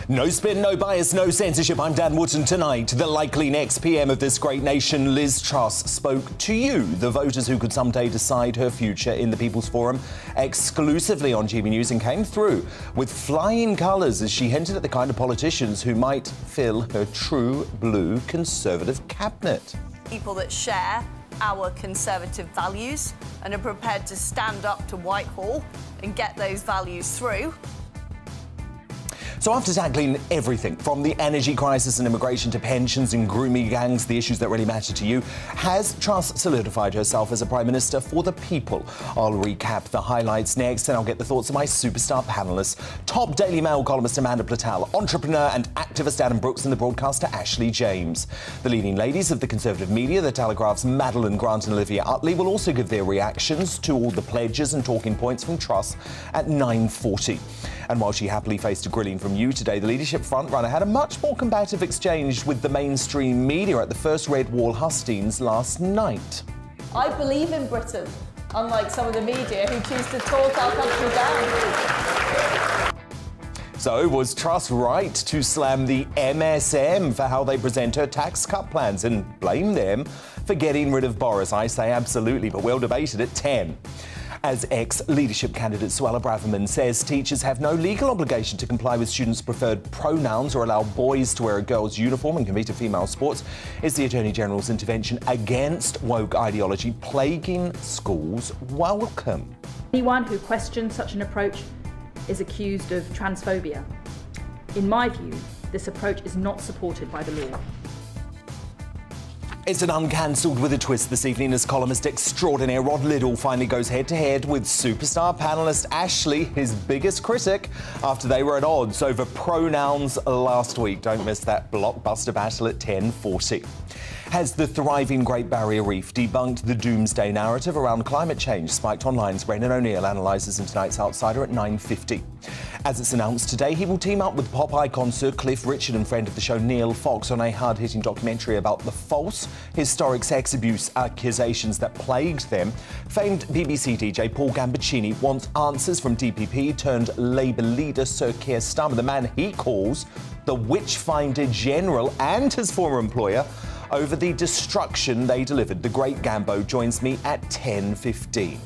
No spin, no bias, no censorship. I'm Dan Wootton. Tonight, the likely next PM of this great nation, Liz Truss, spoke to you, the voters who could someday decide her future in the People's Forum, exclusively on GBNews, and came through with flying colours as she hinted at the kind of politicians who might fill her true blue Conservative cabinet. People that share our Conservative values and are prepared to stand up to Whitehall and get those values through. So after tackling everything from the energy crisis and immigration to pensions and grooming gangs, the issues that really matter to you, has Truss solidified herself as a Prime Minister for the people? I'll recap the highlights next, and I'll get the thoughts of my superstar panellists. Top Daily Mail columnist Amanda Platel, entrepreneur and activist Adam Brooks, and the broadcaster Ashley James. The leading ladies of the Conservative media, the Telegraph's Madeline Grant and Olivia Utley, will also give their reactions to all the pledges and talking points from Truss at 9:40. And while she happily faced a grilling from you today, the leadership frontrunner had a much more combative exchange with the mainstream media at the first Red Wall hustings last night. I believe in Britain, unlike some of the media who choose to talk our country down. So, was Truss right to slam the MSM for how they present her tax cut plans and blame them for getting rid of Boris? I say absolutely, but we'll debate it at 10. As ex-leadership candidate Suella Braverman says teachers have no legal obligation to comply with students' preferred pronouns or allow boys to wear a girl's uniform and compete in female sports, is the Attorney-General's intervention against woke ideology plaguing schools welcome? Anyone who questions such an approach is accused of transphobia. In my view, this approach is not supported by the law. It's an uncancelled with a twist this evening as columnist extraordinaire Rod Liddell finally goes head-to-head with superstar panellist Ashley, his biggest critic, after they were at odds over pronouns last week. Don't miss that blockbuster battle at 10:40. Has the thriving Great Barrier Reef debunked the doomsday narrative around climate change? Spiked Online's Brendan O'Neill analyses in tonight's Outsider at 9:50. As it's announced today, he will team up with pop icon Sir Cliff Richard and friend of the show Neil Fox on a hard-hitting documentary about the false historic sex abuse accusations that plagued them. Famed BBC DJ Paul Gambaccini wants answers from DPP turned Labour leader Sir Keir Starmer, the man he calls the Witchfinder General, and his former employer, over the destruction they delivered. The great Gambo joins me at 10:15.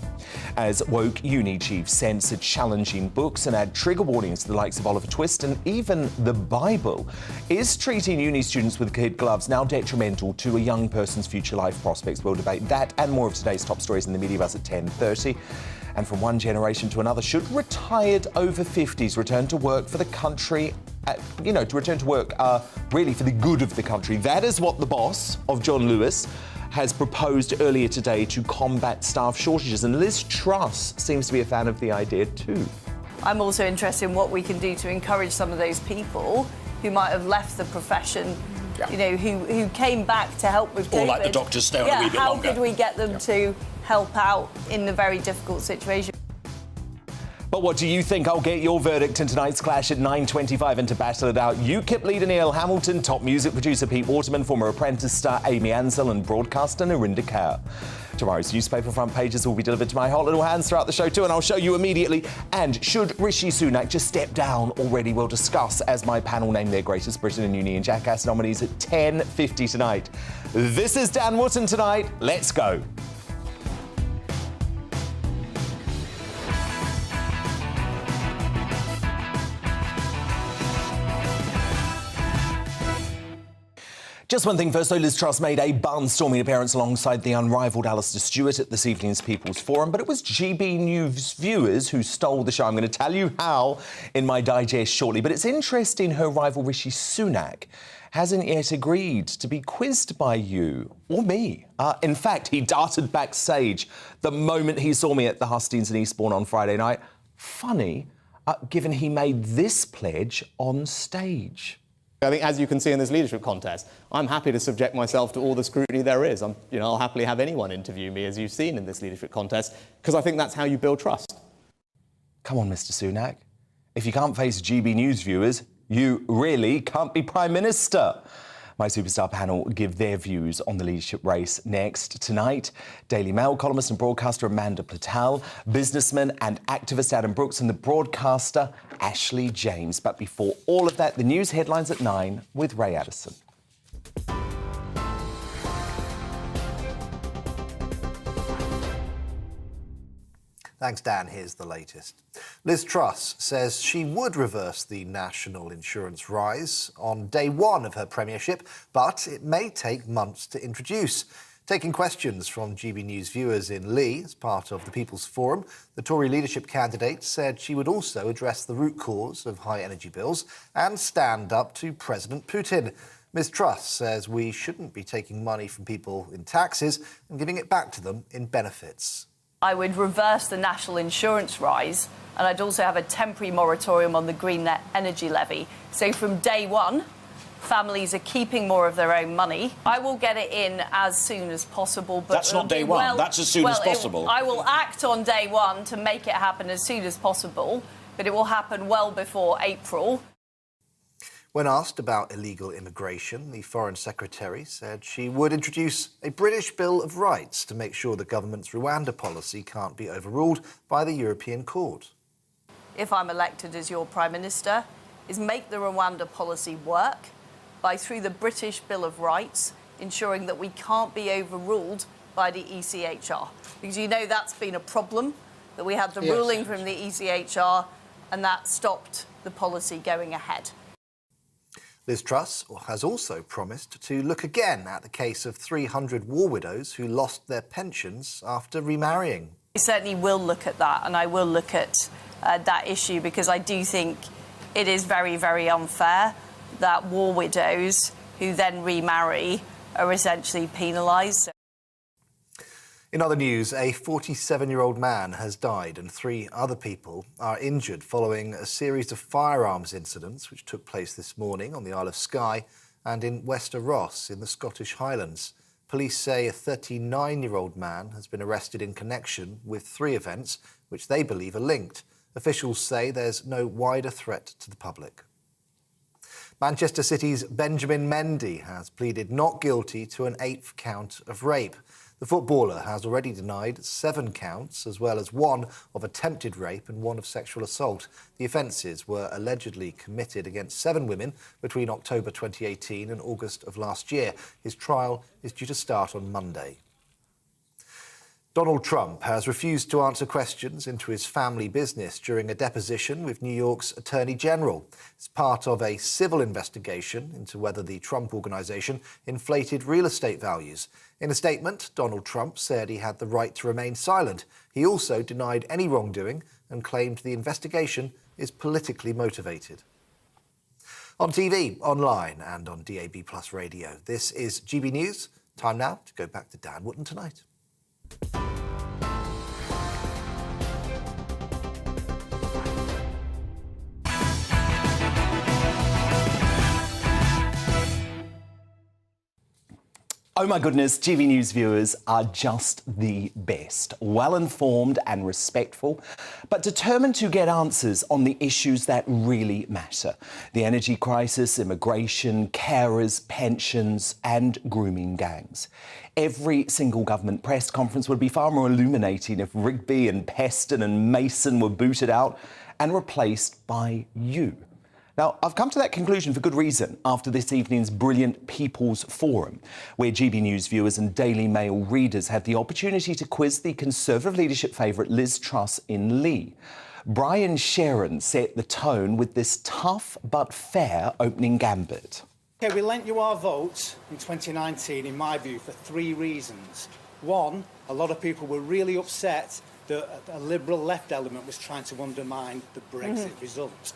As woke uni chiefs censor challenging books and add trigger warnings to the likes of Oliver Twist and even the Bible, is treating uni students with kid gloves now detrimental to a young person's future life prospects? We'll debate that and more of today's top stories in the Media Buzz at 10:30. And from one generation to another, should retired over 50s return to work for the country, to return to work really for the good of the country? That is what the boss of John Lewis has proposed earlier today to combat staff shortages, and Liz Truss seems to be a fan of the idea too. I'm also interested in what we can do to encourage some of those people who might have left the profession, who came back to help with COVID. Or like the doctors stay on a wee bit longer. How could we get them to help out in the very difficult situation? But what do you think? I'll get your verdict in tonight's clash at 9:25, and to battle it out, UKIP leader Neil Hamilton, top music producer Pete Waterman, former Apprentice star Amy Ansell, and broadcaster Narinder Kaur. Tomorrow's newspaper front pages will be delivered to my hot little hands throughout the show too, and I'll show you immediately. And should Rishi Sunak just step down already? We'll discuss as my panel name their Greatest Britain and Union Jackass nominees at 10:50 tonight. This is Dan Wootton tonight. Let's go. Just one thing first, though. Liz Truss made a barnstorming appearance alongside the unrivalled Alistair Stewart at this evening's People's Forum, but it was GBNews viewers who stole the show. I'm going to tell you how in my digest shortly, but it's interesting her rival Rishi Sunak hasn't yet agreed to be quizzed by you or me. In fact, he darted backstage the moment he saw me at the hustings in Eastbourne on Friday night. Funny, given he made this pledge on stage. I think, as you can see in this leadership contest, I'm happy to subject myself to all the scrutiny there is. I'll happily have anyone interview me, as you've seen in this leadership contest, because I think that's how you build trust. Come on, Mr. Sunak. If you can't face GB News viewers, you really can't be Prime Minister. My Superstar panel give their views on the leadership race next. Tonight, Daily Mail columnist and broadcaster Amanda Plattel, businessman and activist Adam Brooks, and the broadcaster Ashley James. But before all of that, the news headlines at 9 with Ray Addison. Thanks, Dan. Here's the latest. Liz Truss says she would reverse the national insurance rise on day one of her premiership, but it may take months to introduce. Taking questions from GBNews viewers in Lee as part of the People's Forum, the Tory leadership candidate said she would also address the root cause of high energy bills and stand up to President Putin. Ms Truss says we shouldn't be taking money from people in taxes and giving it back to them in benefits. I would reverse the national insurance rise, and I'd also have a temporary moratorium on the green energy levy. So from day one, families are keeping more of their own money. I will get it in as soon as possible. But that's not day one. That's as soon as possible. I will act on day one to make it happen as soon as possible, but it will happen well before April. When asked about illegal immigration, the Foreign Secretary said she would introduce a British Bill of Rights to make sure the government's Rwanda policy can't be overruled by the European Court. If I'm elected as your Prime Minister, is make the Rwanda policy work by, through the British Bill of Rights, ensuring that we can't be overruled by the ECHR. Because you know that's been a problem, that we had the ruling from the ECHR and that stopped the policy going ahead. Liz Truss has also promised to look again at the case of 300 war widows who lost their pensions after remarrying. I certainly will look at that, and I will look at that issue, because I do think it is very, very unfair that war widows who then remarry are essentially penalised. In other news, a 47-year-old man has died and 3 other people are injured following a series of firearms incidents which took place this morning on the Isle of Skye and in Wester Ross in the Scottish Highlands. Police say a 39-year-old man has been arrested in connection with 3 events which they believe are linked. Officials say there's no wider threat to the public. Manchester City's Benjamin Mendy has pleaded not guilty to an 8th count of rape. The footballer has already denied 7 counts, as well as 1 of attempted rape and 1 of sexual assault. The offences were allegedly committed against 7 women between October 2018 and August of last year. His trial is due to start on Monday. Donald Trump has refused to answer questions into his family business during a deposition with New York's Attorney General. It's part of a civil investigation into whether the Trump Organization inflated real estate values. In a statement, Donald Trump said he had the right to remain silent. He also denied any wrongdoing and claimed the investigation is politically motivated. On TV, online and on DAB+ radio, this is GB News. Time now to go back to Dan Wootton tonight. Oh my goodness, GB News viewers are just the best. Well-informed and respectful, but determined to get answers on the issues that really matter. The energy crisis, immigration, carers, pensions and grooming gangs. Every single government press conference would be far more illuminating if Rigby and Peston and Mason were booted out and replaced by you. Now, I've come to that conclusion for good reason after this evening's brilliant People's Forum, where GB News viewers and Daily Mail readers had the opportunity to quiz the Conservative leadership favourite Liz Truss in Lee. Brian Sharon set the tone with this tough but fair opening gambit. OK, we lent you our vote in 2019, in my view, for 3 reasons. 1, a lot of people were really upset that a Liberal left element was trying to undermine the Brexit result.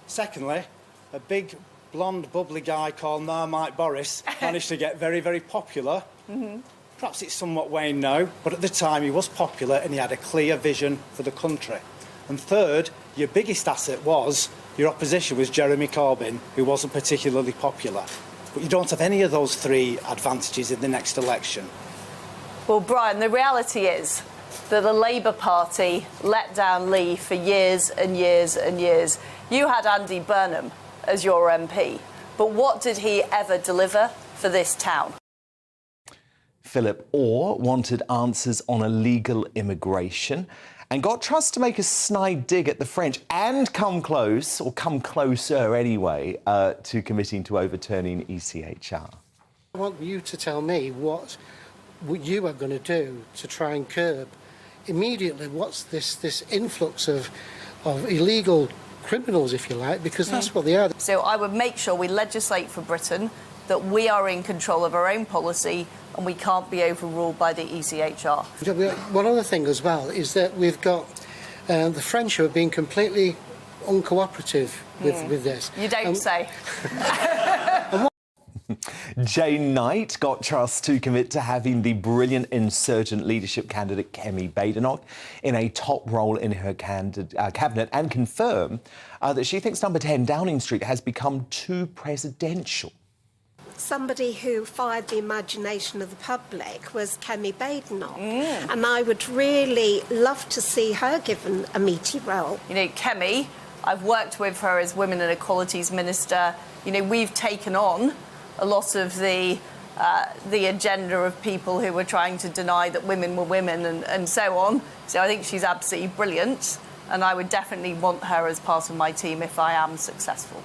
Secondly, a big, blonde, bubbly guy called Marmite Boris managed to get very, very popular. Perhaps it's somewhat waned now, but at the time he was popular and he had a clear vision for the country. And third, your biggest asset was your opposition was Jeremy Corbyn, who wasn't particularly popular. But you don't have any of those 3 advantages in the next election. Well, Brian, the reality is that the Labour Party let down Lee for years and years and years. You had Andy Burnham as your MP, but what did he ever deliver? for this town. Philip Orr wanted answers on illegal immigration and got Truss to make a snide dig at the French and come close, or come closer anyway, to committing to overturning ECHR. I want you to tell me what you are going to do to try and curb immediately what's this influx of illegal criminals, if you like, because that's what they are. So I would make sure we legislate for Britain that we are in control of our own policy and we can't be overruled by the ECHR. One other thing as well is that we've got the French who have been completely uncooperative with this. You don't say. Jane Knight got Truss to commit to having the brilliant insurgent leadership candidate Kemi Badenoch in a top role in her cabinet and confirm that she thinks number 10 Downing Street has become too presidential. Somebody who fired the imagination of the public was Kemi Badenoch, and I would really love to see her given a meaty role. You know, Kemi, I've worked with her as Women and Equalities Minister. You know, we've taken on a lot of the agenda of people who were trying to deny that women were women and so on. So I think she's absolutely brilliant, and I would definitely want her as part of my team if I am successful.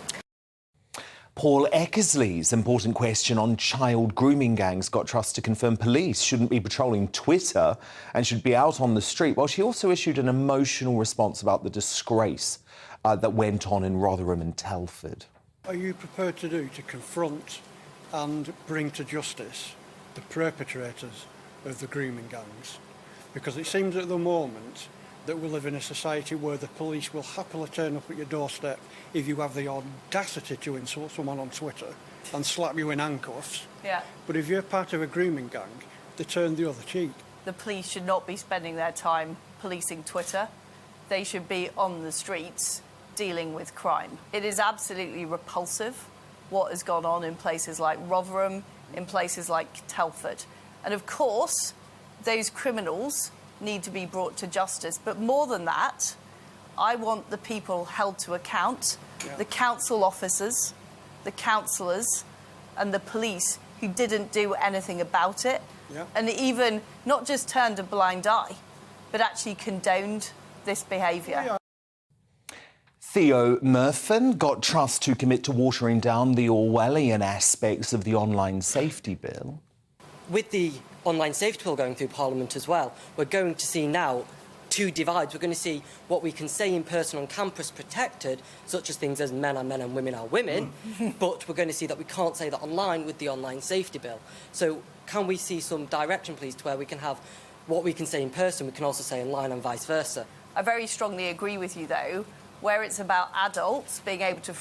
Paul Eckersley's important question on child grooming gangs got Truss to confirm police shouldn't be patrolling Twitter and should be out on the street, while she also issued an emotional response about the disgrace that went on in Rotherham and Telford. Are you prepared to confront and bring to justice the perpetrators of the grooming gangs? Because it seems at the moment that we live in a society where the police will happily turn up at your doorstep if you have the audacity to insult someone on Twitter and slap you in handcuffs. Yeah. But if you're part of a grooming gang, they turn the other cheek. The police should not be spending their time policing Twitter. They should be on the streets dealing with crime. It is absolutely repulsive what has gone on in places like Rotherham, in places like Telford. And of course, those criminals need to be brought to justice. But more than that, I want the people held to account, the council officers, the councillors and the police who didn't do anything about it, and even not just turned a blind eye, but actually condoned this behaviour. Theo Murphin got Truss to commit to watering down the Orwellian aspects of the online safety bill. With the online safety bill going through Parliament as well, we're going to see now two divides. We're going to see what we can say in person on campus protected, such as things as men are men and women are women, but we're going to see that we can't say that online with the online safety bill. So can we see some direction, please, to where we can have what we can say in person, we can also say online and vice versa? I very strongly agree with you, though. Where it's about adults being able to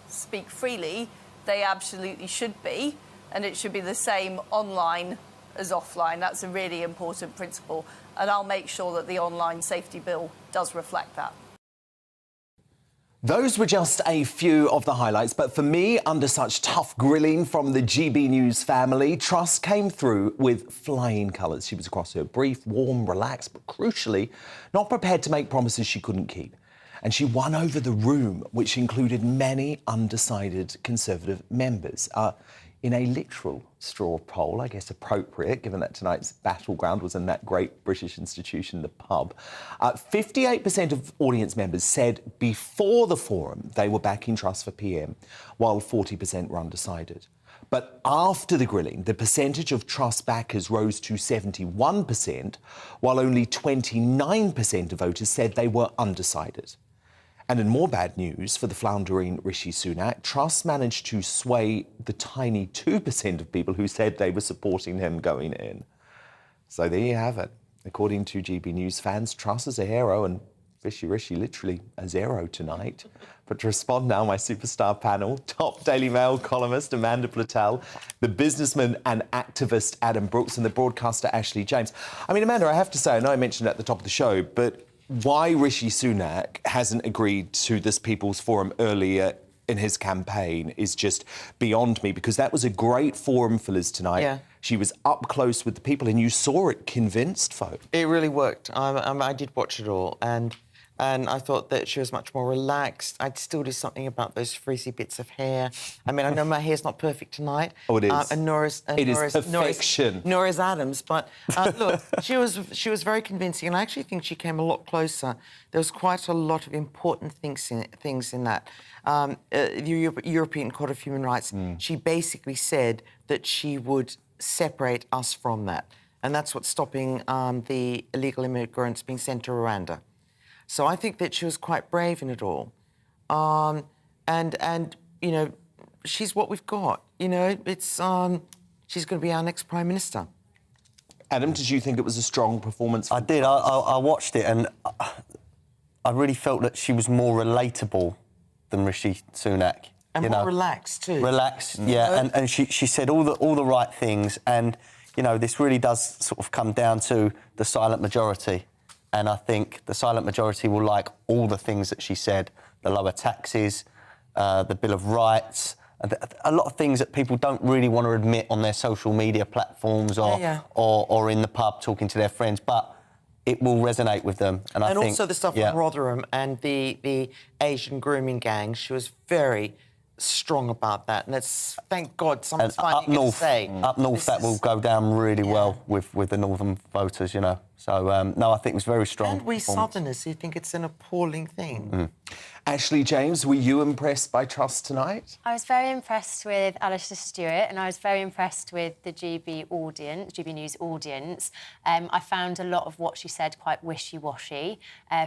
speak freely, they absolutely should be, and it should be the same online as offline. That's a really important principle, and I'll make sure that the online safety bill does reflect that. Those were just a few of the highlights, but for me, under such tough grilling from the GBNews family, Truss came through with flying colours. She was across her brief, warm, relaxed, but crucially, not prepared to make promises she couldn't keep. And she won over the room, which included many undecided Conservative members. In a literal straw poll, I guess appropriate, given that tonight's battleground was in that great British institution, the pub, 58% of audience members said before the forum they were backing Truss for PM, while 40% were undecided. But after the grilling, the percentage of Truss backers rose to 71%, while only 29% of voters said they were undecided. And in more bad news for the floundering Rishi Sunak, Truss managed to sway the tiny 2% of people who said they were supporting him going in. So there you have it. According to GBNews fans, Truss is a hero and Rishi literally a zero tonight. But to respond now, my superstar panel, top Daily Mail columnist Amanda Platell, the businessman and activist Adam Brooks and the broadcaster Ashley James. I mean, Amanda, I have to say, I know I mentioned it at the top of the show, but why Rishi Sunak hasn't agreed to this People's Forum earlier in his campaign is just beyond me, because that was a great forum for Liz tonight. Yeah. She was up close with the people and you saw it convinced folk. It really worked. I did watch it all, and And I thought that she was much more relaxed. I'd still do something about those frizzy bits of hair. I mean, I know my hair's not perfect tonight. Oh, it is. It is perfection. Nora's Adams. But look, she was very convincing, and I actually think she came a lot closer. There was quite a lot of important things in that. The European Court of Human Rights, she basically said that she would separate us from that. And that's what's stopping the illegal immigrants being sent to Rwanda. So I think that she was quite brave in it all. And you know, she's what we've got. You know, it's she's going to be our next Prime Minister. Adam, did you think it was a strong performance? I did. I watched it, and I really felt that she was more relatable than Rishi Sunak. And more relaxed too. Relaxed, yeah. And she said all the right things, and you know, this really does sort of come down to the silent majority. And I think the silent majority will like all the things that she said, the lower taxes, the Bill of Rights, a lot of things that people don't really want to admit on their social media platforms or in the pub talking to their friends, but it will resonate with them. And I think, also the stuff on Rotherham and the Asian grooming gang, she was very strong about that, and it's thank God someone's finally going to say. Up north, that will go down really well with the northern voters, you know. So, no, I think it was very strong. And we Southerners who think it's an appalling thing. Ashley James, were you impressed by Truss tonight? I was very impressed with Alistair Stewart, and I was very impressed with the GB News audience. I found a lot of what she said quite wishy-washy.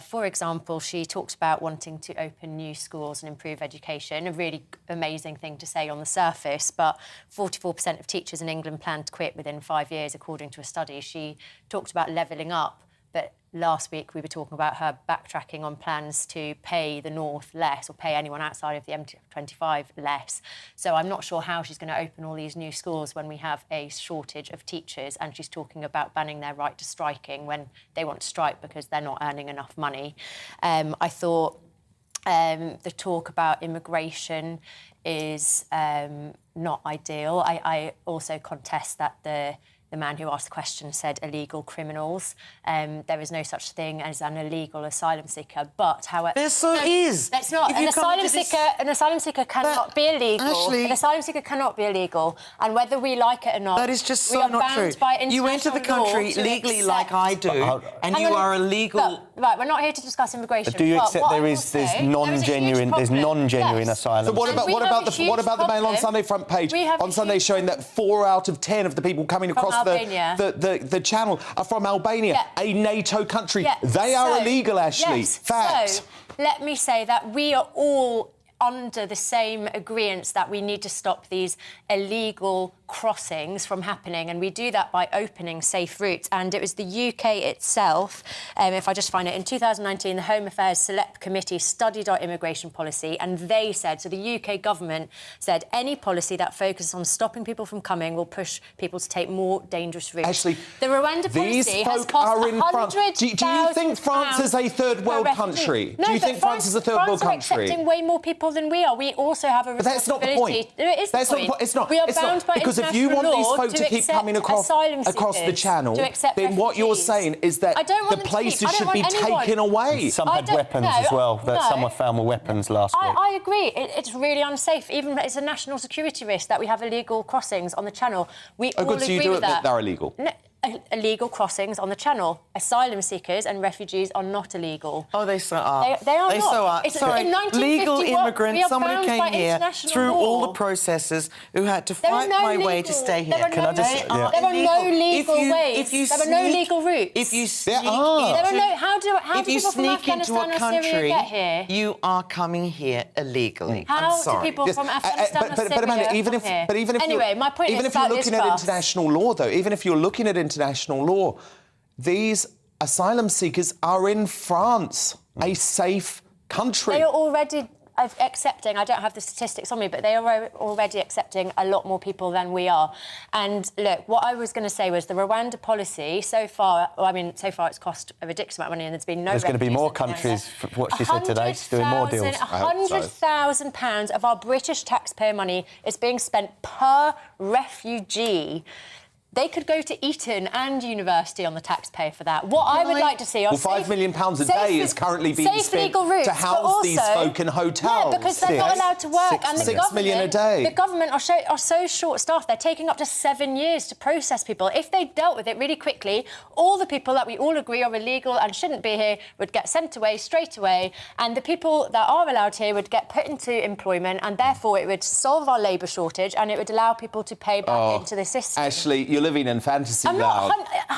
For example, she talked about wanting to open new schools and improve education, a really amazing thing to say on the surface, but 44% of teachers in England plan to quit within 5 years, according to a study. She talked about levelling up, but last week we were talking about her backtracking on plans to pay the North less or pay anyone outside of the M25 less. So I'm not sure how she's going to open all these new schools when we have a shortage of teachers, and she's talking about banning their right to striking when they want to strike because they're not earning enough money. I thought the talk about immigration is not ideal. I also contest that the man who asked the question said illegal criminals. There is no such thing as an illegal asylum seeker, but however... There so is! That's not. An asylum seeker cannot be illegal. Ashley, an asylum seeker cannot be illegal, and whether we like it or not... That is just so not true. You enter the country legally like I do, and you are illegal... Right, we're not here to discuss immigration. But do you accept there's non-genuine asylum? So what about the Mail on Sunday front page on Sunday showing that 4 out of 10 of the people coming across the channel are from Albania, a NATO country? They are illegal, Ashley. Fact. So, let me say that we are all under the same agreement that we need to stop these illegal crossings from happening, and we do that by opening safe routes. And it was the UK itself, if I just find it, in 2019, the Home Affairs Select Committee studied our immigration policy, and they said, so the UK government said, any policy that focuses on stopping people from coming will push people to take more dangerous routes. Actually, the Rwanda policy has cost £100,000. Do you think France is a third world country? No, do you think France is a third world country? France are accepting way more people than we are. We also have a responsibility. But that's not the point. It is that's the point. Not, it's not. We are it's bound not. by Because if you want these folk to keep coming across the channel, then what you're saying is that the places should be taken away. Some had weapons as well. Some were found with weapons last week. I agree. It's really unsafe. Even it's a national security risk that we have illegal crossings on the channel. We all agree with that. They're illegal. No, illegal crossings on the channel. Asylum seekers and refugees are not illegal. Oh, they so are. They are not. So are. Sorry, legal immigrants, someone who came here through all the processes, who had to fight my way to stay here. There are no legal ways. There are no legal routes. If you sneak how do people from Afghanistan or Syria get here? You are coming here illegally. How do people from Afghanistan or Syria come here? Anyway, my point is about this. Even if you're looking at international law, though, even if you're looking at international law, these asylum seekers are in France, a safe country. They are already accepting, I don't have the statistics on me, but they are already accepting a lot more people than we are. And look, what I was going to say was the Rwanda policy, so far it's cost a ridiculous amount of money, and there's been no... There's going to be more countries, what she said today, doing more deals. £100,000 of our British taxpayer money is being spent per refugee. They could go to Eton and university on the taxpayer for that. What I would like to see are £5 million a day is currently being spent to house these folk in hotels. Yeah, because they're not allowed to work. And the £6 million a day. The government are so short-staffed. They're taking up to 7 years to process people. If they dealt with it really quickly, all the people that we all agree are illegal and shouldn't be here would get sent away straight away, and the people that are allowed here would get put into employment, and therefore it would solve our labour shortage and it would allow people to pay back into the system. Ashley, you're living in fantasy land.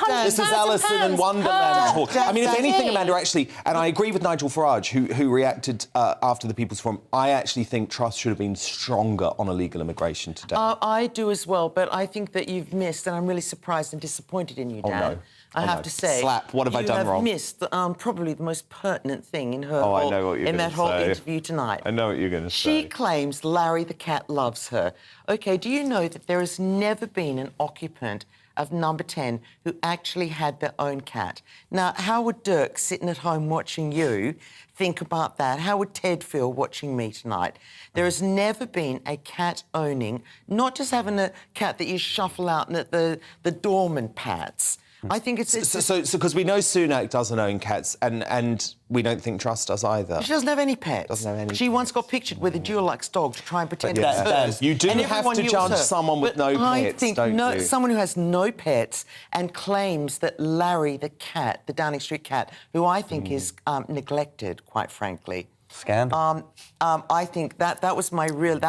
This is £100,000 Alison in Wonderland talk. I mean, if anything, Daddy. Amanda, actually, and I agree with Nigel Farage, who reacted after the People's Forum, I actually think Truss should have been stronger on illegal immigration today. I do as well, but I think that you've missed, and I'm really surprised and disappointed in you, Dan. No. I have to say, Slap. What have I done wrong? You have missed probably the most pertinent thing in her I know what you're in that whole say. interview tonight. I know what you're going to She say. claims Larry the cat loves her. OK, do you know that there has never been an occupant of number 10 who actually had their own cat? Now, how would Dirk, sitting at home watching you, think about that? How would Ted feel watching me tonight? There has never been a cat owning, not just having a cat that you shuffle out and that the doorman pats. I think it's... So because we know Sunak doesn't own cats, and we don't think Truss does either. She doesn't have any pets. Doesn't have any. She once got pictured with a Dulux dog to try and pretend But it's hers. you do And have everyone to knew it judge was her. someone with But no I pets, think don't you? someone who has no pets and claims that Larry the cat, the Downing Street cat, who I think is neglected, quite frankly. Scandal. I think that was my really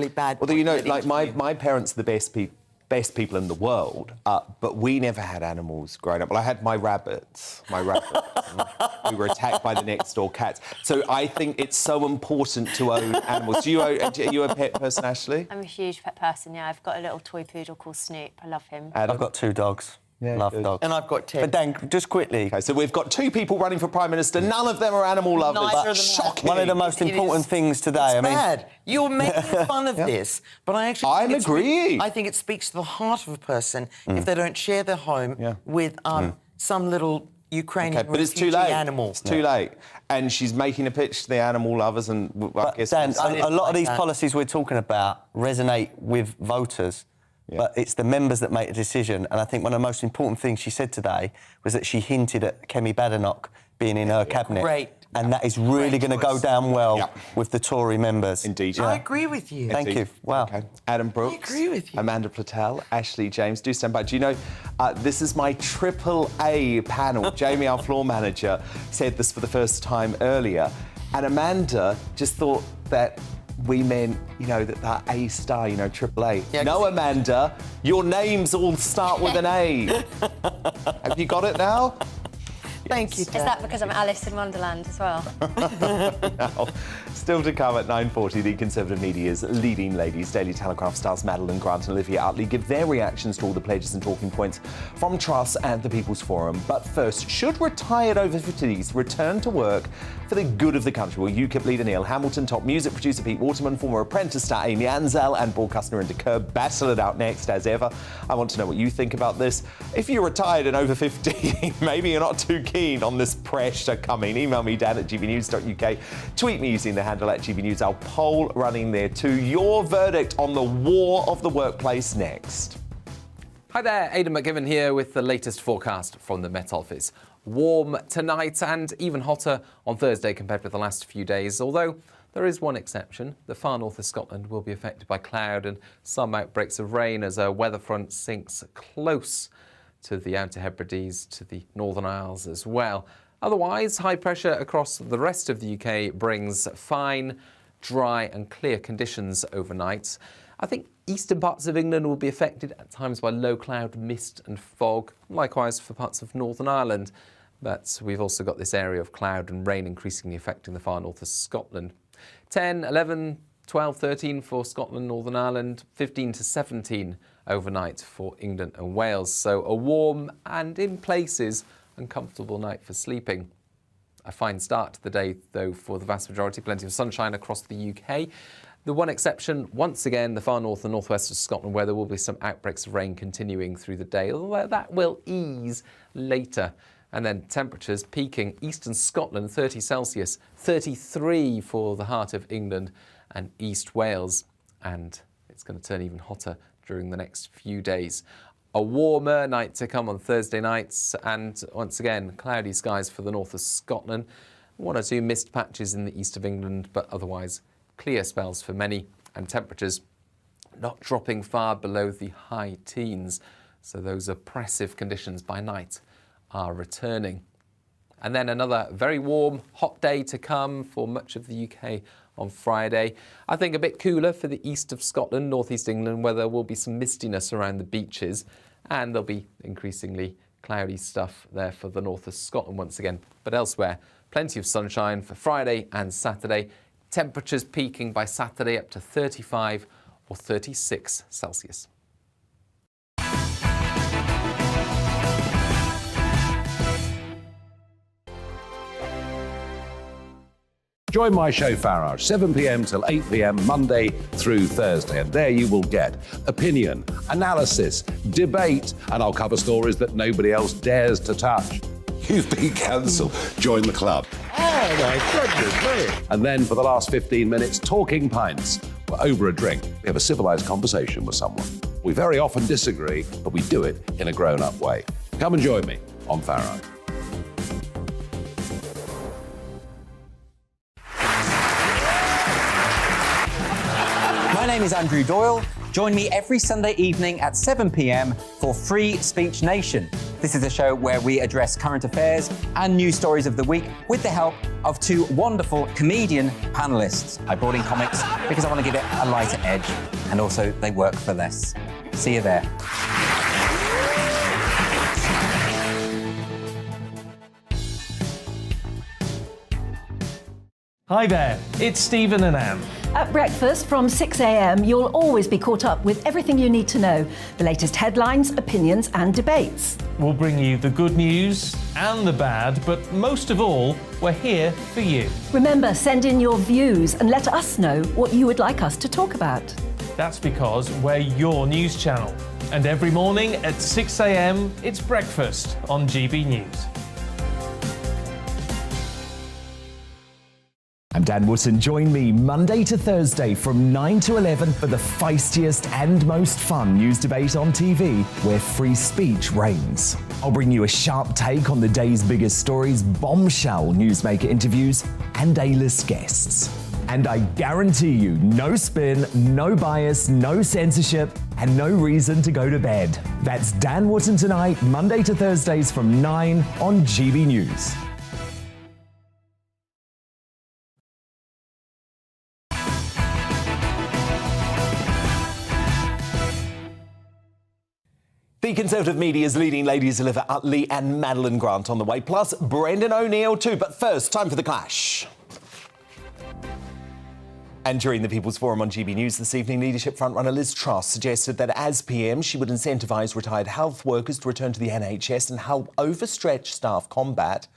bad. Well, you know, like my parents are the best people in the world, but we never had animals growing up. Well, I had my rabbits. We were attacked by the next door cats. So I think it's so important to own animals. Are you a pet person, Ashley? I'm a huge pet person, yeah. I've got a little toy poodle called Snoop. I love him. Adam? I've got 2 dogs. Yeah, Love good. dogs. And I've got 10. But Dan, just quickly... OK, so we've got 2 people running for Prime Minister. None of them are animal lovers. Neither of them are. Shocking. One of the most important things today, It's bad. You're making fun of this, but I agree. I think it speaks to the heart of a person if they don't share their home with some little Ukrainian but it's too refugee late. animal. It's too late. And she's making a pitch to the animal lovers, and I guess... Dan, a lot of these policies we're talking about resonate with voters. Yeah. But it's the members that make a decision. And I think one of the most important things she said today was that she hinted at Kemi Badenoch being in her cabinet. Great. And that is really going to go down well with the Tory members. Indeed. I agree with you. Thank you. Wow. Okay. Adam Brooks. I agree with you. Amanda Platel, Ashley James. Do stand by. Do you know, this is my AAA panel. Jamie, our floor manager, said this for the first time earlier. And Amanda just thought that we meant, you know, that A star, you know, AAA. Yeah, no, Amanda, your names all start with an A. Have you got it now? Thank you, Is that because I'm Alice in Wonderland as well? Now, still to come at 9:40, the Conservative media's leading ladies, Daily Telegraph stars Madeline Grant and Olivia Utley, give their reactions to all the pledges and talking points from Truss and the People's Forum. But first, should retired over 50s return to work for the good of the country? Well, UKIP leader Neil Hamilton, top music producer Pete Waterman, former Apprentice star Amy Ansell and broadcaster Nerinda Kerr battle it out next, as ever. I want to know what you think about this. If you're retired and over 50, maybe you're not too keen on this pressure coming. Email me, dan@gbnews.uk. Tweet me using the handle @gbnews. Our poll running there too. Your verdict on the war of the workplace next. Hi there, Aidan McGivern here with the latest forecast from the Met Office. Warm tonight and even hotter on Thursday compared with the last few days, although there is one exception. The far north of Scotland will be affected by cloud and some outbreaks of rain as a weather front sinks close to the Outer Hebrides, to the Northern Isles as well. Otherwise, high pressure across the rest of the UK brings fine, dry and clear conditions overnight. I think eastern parts of England will be affected at times by low cloud, mist and fog, likewise for parts of Northern Ireland. But we've also got this area of cloud and rain increasingly affecting the far north of Scotland. 10, 11, 12, 13 for Scotland, Northern Ireland, 15 to 17 overnight for England and Wales. So a warm and, in places, uncomfortable night for sleeping. A fine start to the day, though, for the vast majority. Plenty of sunshine across the UK. The one exception, once again, the far north and northwest of Scotland, where there will be some outbreaks of rain continuing through the day, although that will ease later. And then temperatures peaking. Eastern Scotland, 30 Celsius, 33 for the heart of England and East Wales. And it's going to turn even hotter during the next few days. A warmer night to come on Thursday nights, and once again, cloudy skies for the north of Scotland. 1 or 2 mist patches in the east of England, but otherwise clear spells for many, and temperatures not dropping far below the high teens. So those oppressive conditions by night are returning. And then another very warm, hot day to come for much of the UK on Friday. I think a bit cooler for the east of Scotland, northeast England, where there will be some mistiness around the beaches, and there'll be increasingly cloudy stuff there for the north of Scotland once again. But elsewhere, plenty of sunshine for Friday and Saturday. Temperatures peaking by Saturday up to 35 or 36 Celsius. Join my show Farage, 7 p.m. till 8 p.m. Monday through Thursday, and there you will get opinion, analysis, debate, and I'll cover stories that nobody else dares to touch. You've been cancelled. Join the club. Oh my goodness me! And then for the last 15 minutes, talking pints. We're over a drink. We have a civilised conversation with someone. We very often disagree, but we do it in a grown-up way. Come and join me on Farage. My name is Andrew Doyle. Join me every Sunday evening at 7 p.m. for Free Speech Nation. This is a show where we address current affairs and news stories of the week with the help of 2 wonderful comedian panellists. I brought in comics because I want to give it a lighter edge, and also they work for less. See you there. Hi there, it's Stephen and Anne. At breakfast from 6 a.m, you'll always be caught up with everything you need to know, the latest headlines, opinions and debates. We'll bring you the good news and the bad, but most of all, we're here for you. Remember, send in your views and let us know what you would like us to talk about. That's because we're your news channel. And every morning at 6 a.m, it's breakfast on GB News. I'm Dan Wootton. Join me Monday to Thursday from 9 to 11 for the feistiest and most fun news debate on TV, where free speech reigns. I'll bring you a sharp take on the day's biggest stories, bombshell newsmaker interviews, and A-list guests. And I guarantee you, no spin, no bias, no censorship, and no reason to go to bed. That's Dan Wootton Tonight, Monday to Thursdays from 9 on GB News. The Conservative media's leading ladies deliver Utley and Madeline Grant on the way, plus Brendan O'Neill too. But first, time for the clash. And during the People's Forum on GB News this evening, leadership frontrunner Liz Truss suggested that as PM, she would incentivise retired health workers to return to the NHS and help overstretched staff combat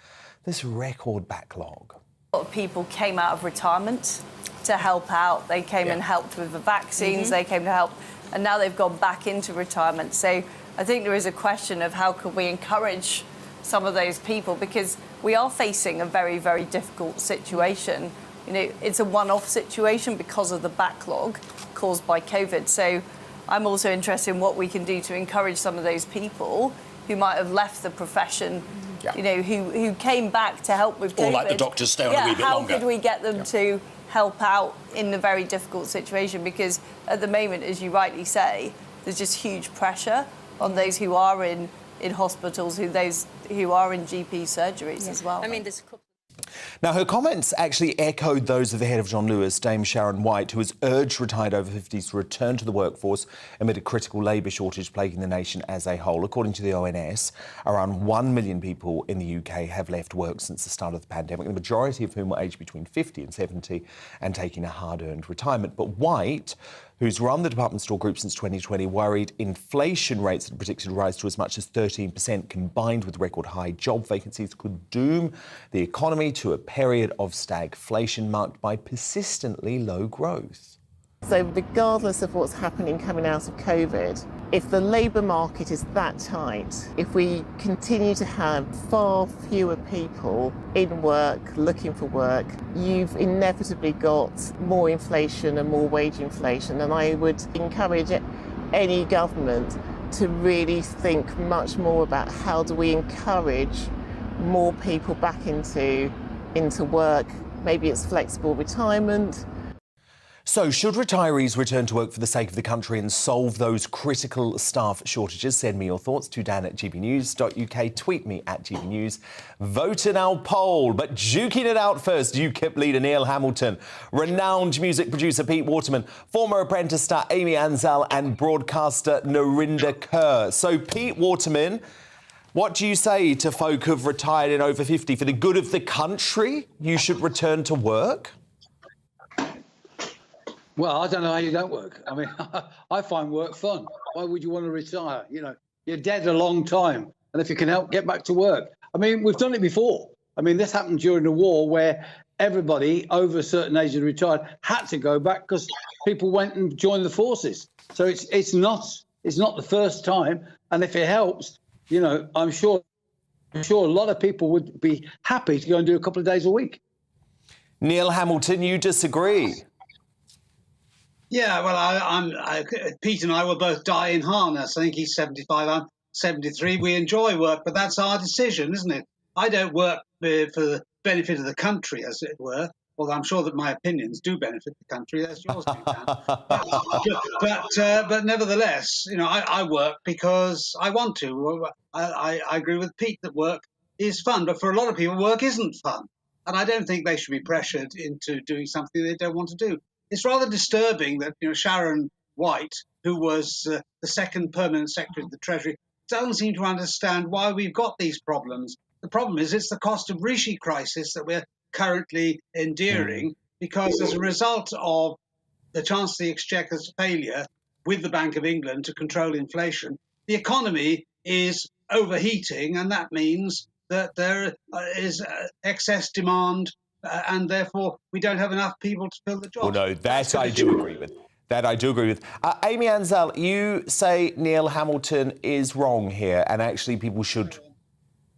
this record backlog. A lot of people came out of retirement to help out. They came and helped with the vaccines, they came to help, and now they've gone back into retirement. So I think there is a question of how could we encourage some of those people, because we are facing a very, very difficult situation. You know, it's a one-off situation because of the backlog caused by COVID. So I'm also interested in what we can do to encourage some of those people who might have left the profession, you know, who came back to help with COVID. Or like the doctors stay on a wee bit longer. How could we get them to help out in the very difficult situation? Because at the moment, as you rightly say, there's just huge pressure on those who are in hospitals, those who are in GP surgeries as well. I mean, there's Now, her comments actually echoed those of the head of John Lewis, Dame Sharon White, who has urged retired over 50s to return to the workforce amid a critical labour shortage plaguing the nation as a whole. According to the ONS, around 1 million people in the UK have left work since the start of the pandemic, the majority of whom were aged between 50 and 70 and taking a hard-earned retirement. But White, who's run the department store group since 2020, worried inflation rates that are predicted to rise to as much as 13%, combined with record high job vacancies, could doom the economy to a period of stagflation marked by persistently low growth. So regardless of what's happening coming out of COVID, if the labour market is that tight, if we continue to have far fewer people in work, looking for work, you've inevitably got more inflation and more wage inflation. And I would encourage any government to really think much more about how do we encourage more people back into work. Maybe it's flexible retirement. So, should retirees return to work for the sake of the country and solve those critical staff shortages? Send me your thoughts to dan@gbnews.uk. Tweet me at GBNews. Vote in our poll. But duking it out first, UKIP leader Neil Hamilton, renowned music producer Pete Waterman, former Apprentice star Amy Ansell and broadcaster Narinder Kaur. So, Pete Waterman, what do you say to folk who've retired in over 50? For the good of the country, you should return to work? Well, I don't know how you don't work. I mean, I find work fun. Why would you want to retire? You know, you're dead a long time. And if you can help, get back to work. I mean, we've done it before. I mean, this happened during the war where everybody over a certain age had retired had to go back because people went and joined the forces. So it's not the first time. And if it helps, you know, I'm sure a lot of people would be happy to go and do a couple of days a week. Neil Hamilton, you disagree? Yeah, well, Pete and I will both die in harness. I think he's 75, I'm 73. We enjoy work, but that's our decision, isn't it? I don't work for the benefit of the country, as it were. Although I'm sure that my opinions do benefit the country. That's yours, but nevertheless, you know, I work because I want to. I agree with Pete that work is fun, but for a lot of people, work isn't fun, and I don't think they should be pressured into doing something they don't want to do. It's rather disturbing that, you know, Sharon White, who was the second permanent secretary of the Treasury, doesn't seem to understand why we've got these problems. The problem is it's the cost of Rishi crisis that we're currently enduring, because as a result of the Chancellor of the Exchequer's failure with the Bank of England to control inflation, the economy is overheating, and that means that there is excess demand, and therefore we don't have enough people to fill the jobs. Oh, no, that I do agree with. That I do agree with. Amy Ansell, you say Neil Hamilton is wrong here, and actually people should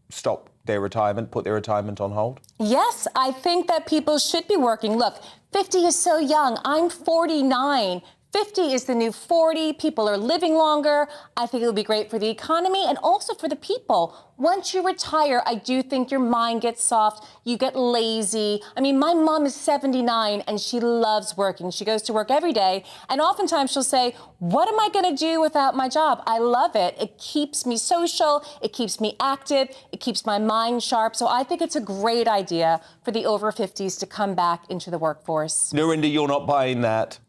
stop their retirement, put their retirement on hold? Yes, I think that people should be working. Look, 50 is so young. I'm 49. 50 is the new 40. People are living longer. I think it'll be great for the economy and also for the people. Once you retire, I do think your mind gets soft. You get lazy. I mean, my mom is 79 and she loves working. She goes to work every day. And oftentimes she'll say, what am I going to do without my job? I love it. It keeps me social. It keeps me active. It keeps my mind sharp. So I think it's a great idea for the over 50s to come back into the workforce. Narinder, you're not buying that.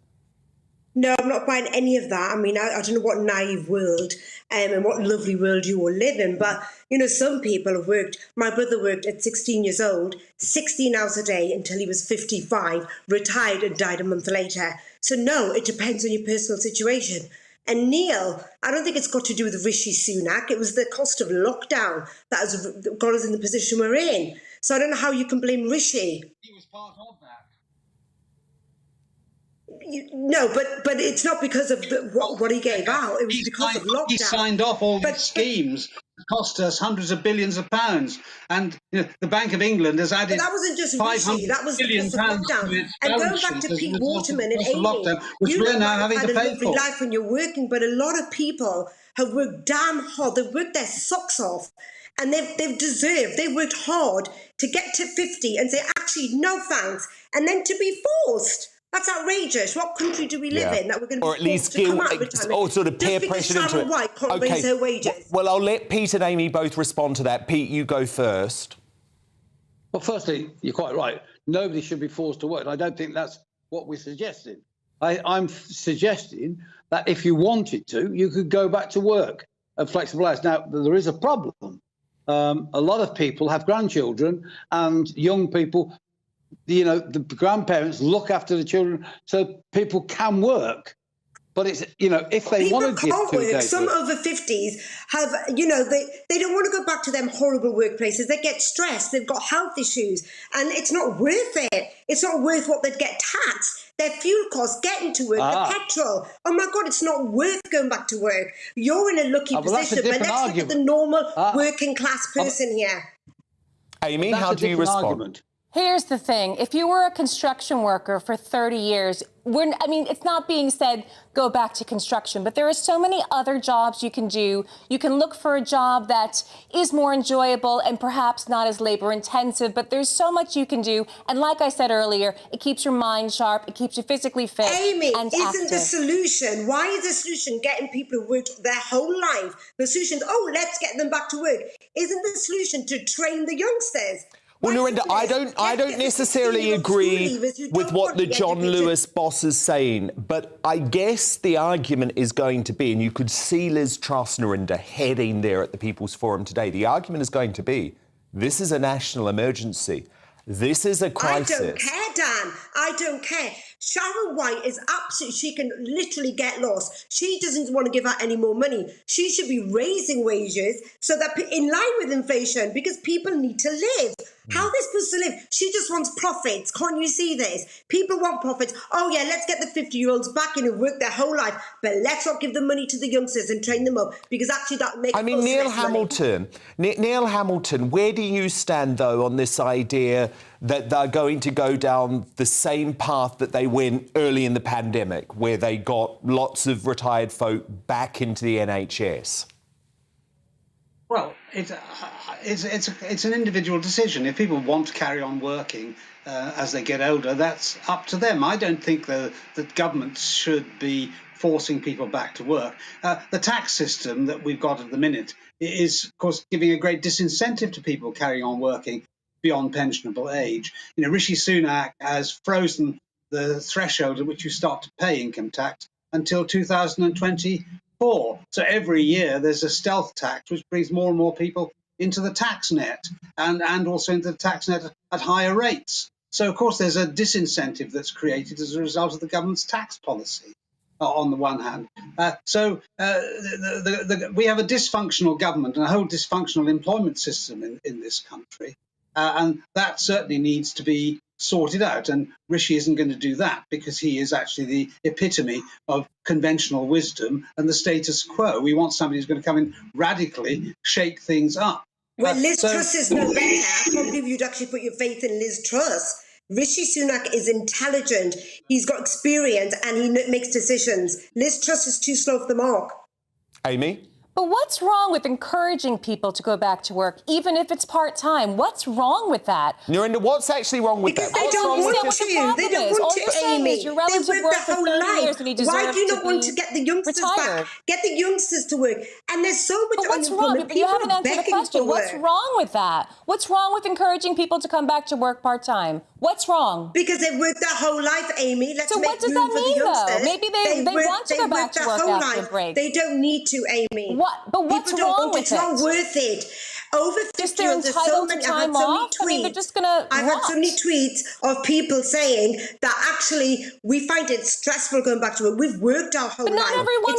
No, I'm not buying any of that. I mean, I don't know what naive world and what lovely world you all live in, but, you know, some people have worked. My brother worked at 16 years old, 16 hours a day until he was 55, retired and died a month later. So, no, it depends on your personal situation. And Neil, I don't think it's got to do with Rishi Sunak. It was the cost of lockdown that has got us in the position we're in. So I don't know how you can blame Rishi. He was part of that. No, but it's not because of what he gave out. It was because of lockdown. He signed off all these schemes that cost us hundreds of billions of pounds. And you know, the Bank of England has added that wasn't just Rishi, that was billion because of lockdown. And going back to Pete Waterman and Amy, which you we're now might have having had to a pay lovely for. life when you're working, but a lot of people have worked damn hard. They've worked their socks off. And they've worked hard to get to 50 and say, actually, no thanks. And then to be forced. That's outrageous. What country do we live in that we're going to be forced to come out of retirement? Or sort of peer pressure into it. White can't raise her wages. Well, I'll let Pete and Amy both respond to that. Pete, you go first. Well, firstly, you're quite right. Nobody should be forced to work. And I don't think that's what we're suggesting. I'm suggesting that if you wanted to, you could go back to work at flexible hours. Now, there is a problem. A lot of people have grandchildren and young people. You know, the grandparents look after the children so people can work. But it's, you know, if they want to give 2 days. Some over 50s have, you know, they don't want to go back to them horrible workplaces. They get stressed. They've got health issues. And it's not worth it. It's not worth what they'd get taxed. Their fuel costs, getting to work, the petrol. Oh, my God, it's not worth going back to work. You're in a lucky position. But let's look at the normal working class person here. Amy, how do you respond? Here's the thing. If you were a construction worker for 30 years, it's not being said go back to construction, but there are so many other jobs you can do. You can look for a job that is more enjoyable and perhaps not as labor intensive, but there's so much you can do. And like I said earlier, it keeps your mind sharp, it keeps you physically fit Amy, and isn't active. the solution, why is the solution getting people who worked their whole life? The solution is, let's get them back to work. Isn't the solution to train the youngsters? Well, Nurinder, I don't necessarily agree with what the John Lewis boss is saying, but I guess the argument is going to be, and you could see Liz Truss, Nurinder, heading there at the People's Forum today, the argument is going to be, this is a national emergency. This is a crisis. I don't care, Dan. I don't care. Sharon White is absolutely, she can literally get lost. She doesn't want to give out any more money. She should be raising wages so that in line with inflation, because people need to live. How are they supposed to live? She just wants profits. Can't you see this? People want profits. Oh yeah, let's get the 50-year-olds back in and work their whole life, but let's not give the money to the youngsters and train them up, because actually that makes Neil Hamilton, Neil Hamilton, where do you stand though on this idea that they're going to go down the same path that they went early in the pandemic, where they got lots of retired folk back into the NHS? Well, it's an individual decision. If people want to carry on working as they get older, that's up to them. I don't think that governments should be forcing people back to work. The tax system that we've got at the minute is, of course, giving a great disincentive to people carrying on working beyond pensionable age. Rishi Sunak has frozen the threshold at which you start to pay income tax until 2024. So every year there's a stealth tax which brings more and more people into the tax net and also into the tax net at higher rates. So, of course, there's a disincentive that's created as a result of the government's tax policy. On the one hand. We have a dysfunctional government and a whole dysfunctional employment system in this country. And that certainly needs to be sorted out. And Rishi isn't going to do that because he is actually the epitome of conventional wisdom and the status quo. We want somebody who's going to come in radically, shake things up. Well, Liz Truss is no better. I can't believe you'd actually put your faith in Liz Truss. Rishi Sunak is intelligent, he's got experience, and he makes decisions. Liz Truss is too slow off the mark. Amy? But what's wrong with encouraging people to go back to work, even if it's part-time? What's wrong with that? Nurinder, what's actually wrong with that? They don't want to. They don't want to, Amy. They work their whole life. Why do you not want to get the youngsters back? Get the youngsters to work. And there's so much unemployment. But you haven't answered the question. What's wrong with that? What's wrong with encouraging people to come back to work part-time? What's wrong? Because they've worked their whole life, Amy. So what does that mean, though? Maybe they want to go back to work after a break. They don't need to, Amy. But what's wrong with it? It's not worth it. Over 50 years, there's so many. I've had so many tweets. I've had so many tweets of people saying that actually we find it stressful going back to work. We've worked our whole life. But not everyone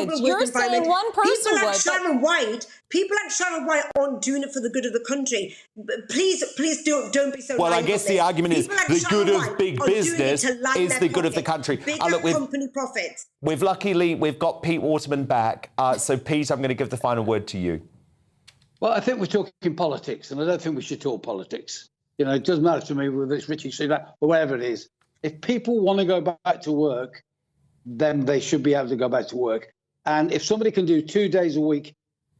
would. You're saying one person would. People like Sharon White aren't doing it for the good of the country. Please don't be so. Well, I guess the argument is the good of big business is the good of the country. Company profits. We've got Pete Waterman back. So, Pete, I'm going to give the final word to you. Well, I think we're talking politics, and I don't think we should talk politics. It doesn't matter to me whether it's Rishi Sunak or whatever it is. If people want to go back to work, then they should be able to go back to work. And if somebody can do 2 days a week,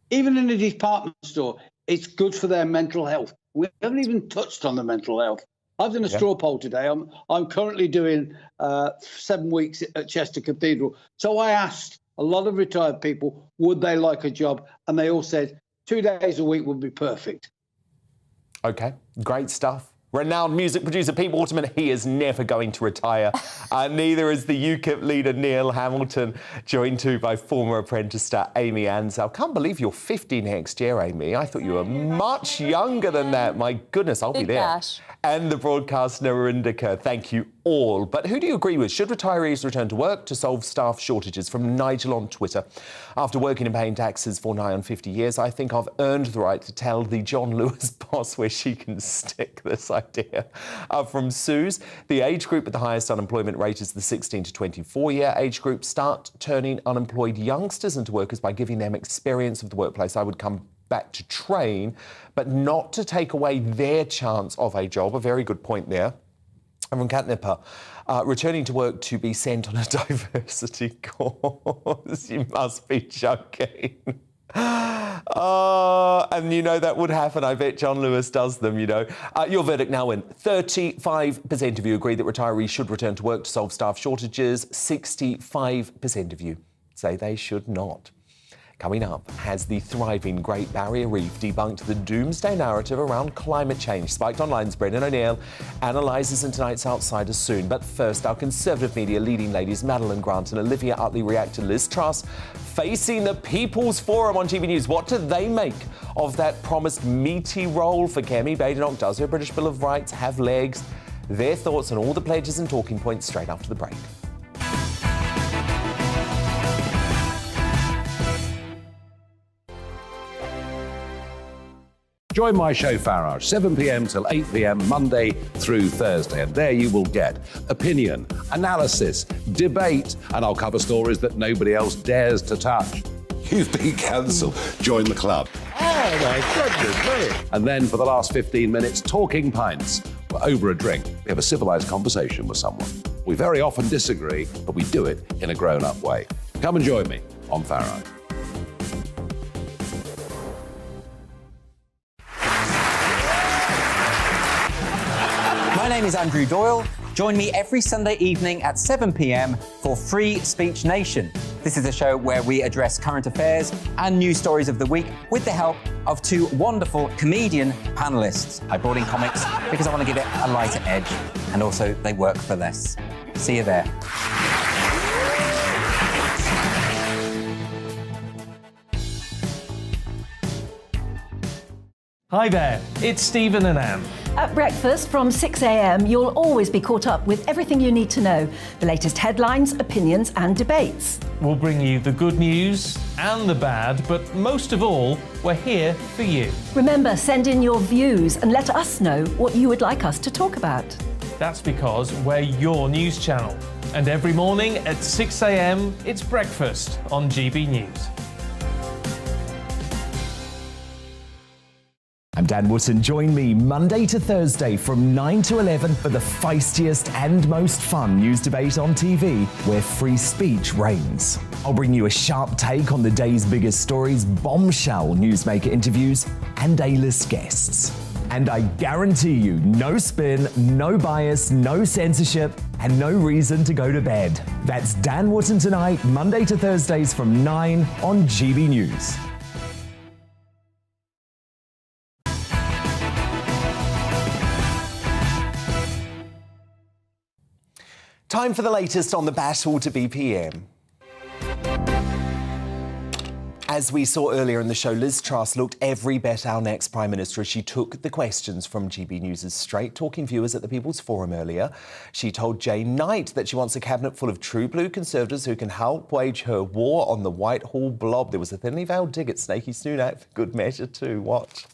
even in a department store, it's good for their mental health. We haven't even touched on the mental health. I've done a straw poll today. I'm currently doing 7 weeks at Chester Cathedral. So I asked a lot of retired people, would they like a job? And they all said 2 days a week would be perfect. OK, great stuff. Renowned music producer Pete Waterman, he is never going to retire. Neither is the UKIP leader Neil Hamilton, joined too by former Apprentice star Amy Ansell. Can't believe you're 50 next year, Amy. I thought you were much younger than that. My goodness, I'll be there. Bash. And the broadcaster Nurinder, thank you all. But who do you agree with? Should retirees return to work to solve staff shortages? From Nigel on Twitter. After working and paying taxes for nigh on 50 years, I think I've earned the right to tell the John Lewis boss where she can stick this idea. From Suze, the age group with the highest unemployment rate is the 16 to 24-year age group. Start turning unemployed youngsters into workers by giving them experience of the workplace. I would come back to train, but not to take away their chance of a job. A very good point there. And from Catnipper, returning to work to be sent on a diversity course. You must be joking. And you know that would happen. I bet John Lewis does them, you know. Your verdict now in. 35% of you agree that retirees should return to work to solve staff shortages. 65% of you say they should not. Coming up, has the thriving Great Barrier Reef debunked the doomsday narrative around climate change? Spiked Online's Brendan O'Neill analyses in tonight's Outsiders soon. But first, our Conservative media leading ladies Madeline Grant and Olivia Utley react to Liz Truss facing the People's Forum on GBNews. What do they make of that promised meaty role for Kemi Badenoch? Does her British Bill of Rights have legs? Their thoughts on all the pledges and talking points straight after the break. Join my show Farage, 7 p.m. till 8 p.m. Monday through Thursday. And there you will get opinion, analysis, debate, and I'll cover stories that nobody else dares to touch. You've been cancelled. Join the club. Oh, my goodness me. And then for the last 15 minutes, talking pints. We're over a drink. We have a civilised conversation with someone. We very often disagree, but we do it in a grown-up way. Come and join me on Farage. My name is Andrew Doyle. Join me every Sunday evening at 7 p.m. for Free Speech Nation. This is a show where we address current affairs and news stories of the week with the help of two wonderful comedian panellists. I brought in comics because I want to give it a lighter edge, and also they work for less. See you there. Hi there, it's Stephen and Anne. At breakfast from 6 a.m, you'll always be caught up with everything you need to know, the latest headlines, opinions and debates. We'll bring you the good news and the bad, but most of all, we're here for you. Remember, send in your views and let us know what you would like us to talk about. That's because we're your news channel. And every morning at 6 a.m, it's breakfast on GB News. I'm Dan Wootton. Join me Monday to Thursday from 9 to 11 for the feistiest and most fun news debate on TV, where free speech reigns. I'll bring you a sharp take on the day's biggest stories, bombshell newsmaker interviews, and A-list guests. And I guarantee you, no spin, no bias, no censorship, and no reason to go to bed. That's Dan Wootton tonight, Monday to Thursdays from 9 on GB News. Time for the latest on the battle to be PM. As we saw earlier in the show, Liz Truss looked every bit our next Prime Minister as she took the questions from GB News' straight-talking viewers at the People's Forum earlier. She told Jane Knight that she wants a cabinet full of true blue Conservatives who can help wage her war on the Whitehall blob. There was a thinly veiled dig at Snaky Sunak for good measure too. Watch.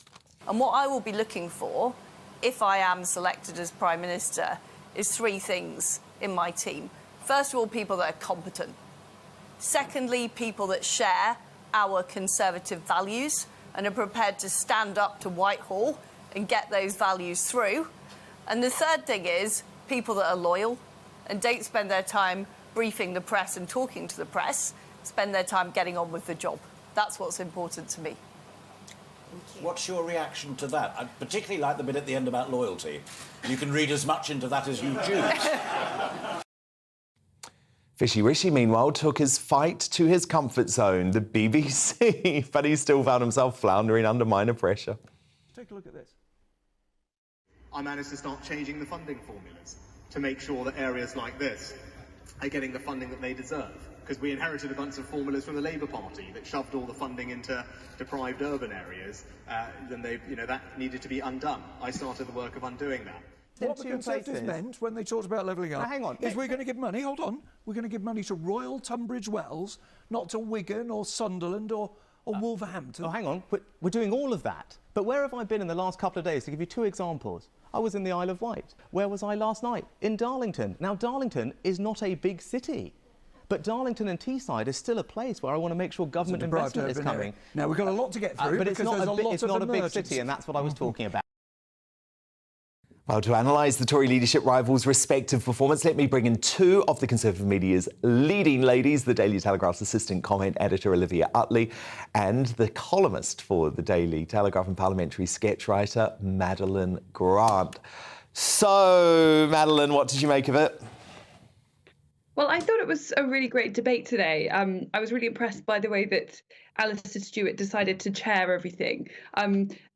And what I will be looking for, if I am selected as Prime Minister, is three things in my team. First of all, people that are competent. Secondly, people that share our Conservative values and are prepared to stand up to Whitehall and get those values through. And the third thing is people that are loyal and don't spend their time briefing the press and talking to the press, spend their time getting on with the job. That's what's important to me. What's your reaction to that? I particularly like the bit at the end about loyalty. You can read as much into that as you choose. Fishy Rishi, meanwhile, took his fight to his comfort zone, the BBC, but he still found himself floundering under minor pressure. Take a look at this. I managed to start changing the funding formulas to make sure that areas like this are getting the funding that they deserve. Because we inherited a bunch of formulas from the Labour Party that shoved all the funding into deprived urban areas, then that needed to be undone. I started the work of undoing that. What the Conservatives meant when they talked about levelling up is we're going to give money, hold on, we're going to give money to Royal Tunbridge Wells, not to Wigan or Sunderland or Wolverhampton. Oh, hang on, we're doing all of that. But where have I been in the last couple of days? To give you two examples. I was in the Isle of Wight. Where was I last night? In Darlington. Now, Darlington is not a big city. But Darlington and Teesside is still a place where I want to make sure government investment is coming. Now, we've got a lot to get through, but it's not a big emergencies. city, and that's what I was talking about. Well, to analyse the Tory leadership rivals' respective performance, let me bring in two of the Conservative media's leading ladies, the Daily Telegraph's assistant comment editor Olivia Utley and the columnist for the Daily Telegraph and parliamentary sketch writer Madeline Grant. So, Madeline, what did you make of it? Well, I thought it was a really great debate today. I was really impressed by the way that Alistair Stewart decided to chair everything.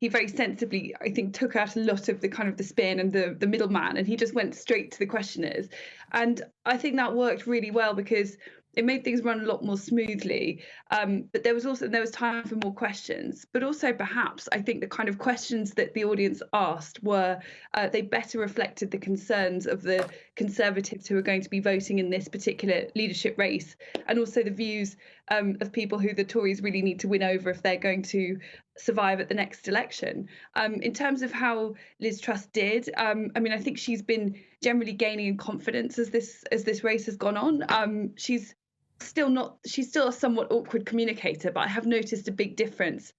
He very sensibly, I think, took out a lot of the kind of the spin and the middleman, and he just went straight to the questioners. And I think that worked really well because it made things run a lot more smoothly. But there was time for more questions. But also, perhaps, I think the kind of questions that the audience asked were, they better reflected the concerns of the Conservatives who are going to be voting in this particular leadership race, and also the views of people who the Tories really need to win over if they're going to survive at the next election. In terms of how Liz Truss did, I mean, I think she's been generally gaining in confidence as this race has gone on. She's still a somewhat awkward communicator, but I have noticed a big difference.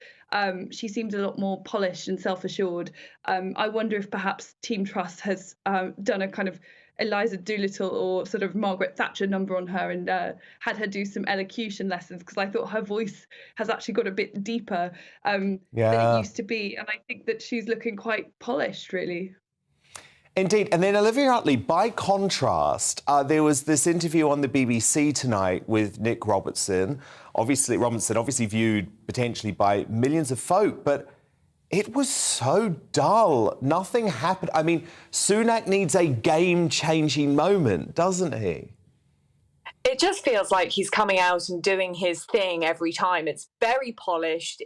She seemed a lot more polished and self-assured. I wonder if perhaps Team Truss has done a kind of Eliza Doolittle or sort of Margaret Thatcher number on her and had her do some elocution lessons, because I thought her voice has actually got a bit deeper than it used to be. And I think that she's looking quite polished, really. Indeed. And then Olivia Utley, by contrast, there was this interview on the BBC tonight with Nick Robertson, obviously viewed potentially by millions of folk, but it was so dull. Nothing happened. I mean, Sunak needs a game-changing moment, doesn't he? It just feels like he's coming out and doing his thing every time. It's very polished.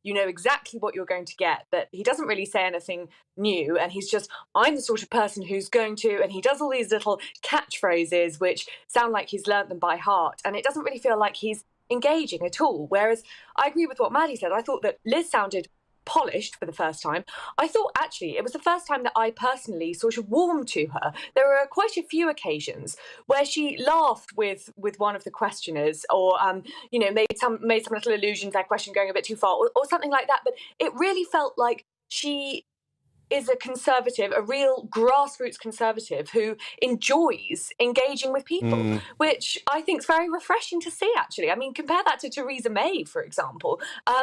You know exactly what you're going to get, but he doesn't really say anything new. And he's just, I'm the sort of person who's going to, and he does all these little catchphrases which sound like he's learnt them by heart. And it doesn't really feel like he's engaging at all. Whereas I agree with what Maddie said. I thought that Liz sounded polished for the first time. I thought actually it was the first time that I personally sort of warmed to her. There were quite a few occasions where she laughed with one of the questioners, or made some little allusion to their question going a bit too far, or something like that. But it really felt like she is a Conservative, a real grassroots Conservative who enjoys engaging with people, which I think is very refreshing to see, actually. I mean, compare that to Theresa May, for example.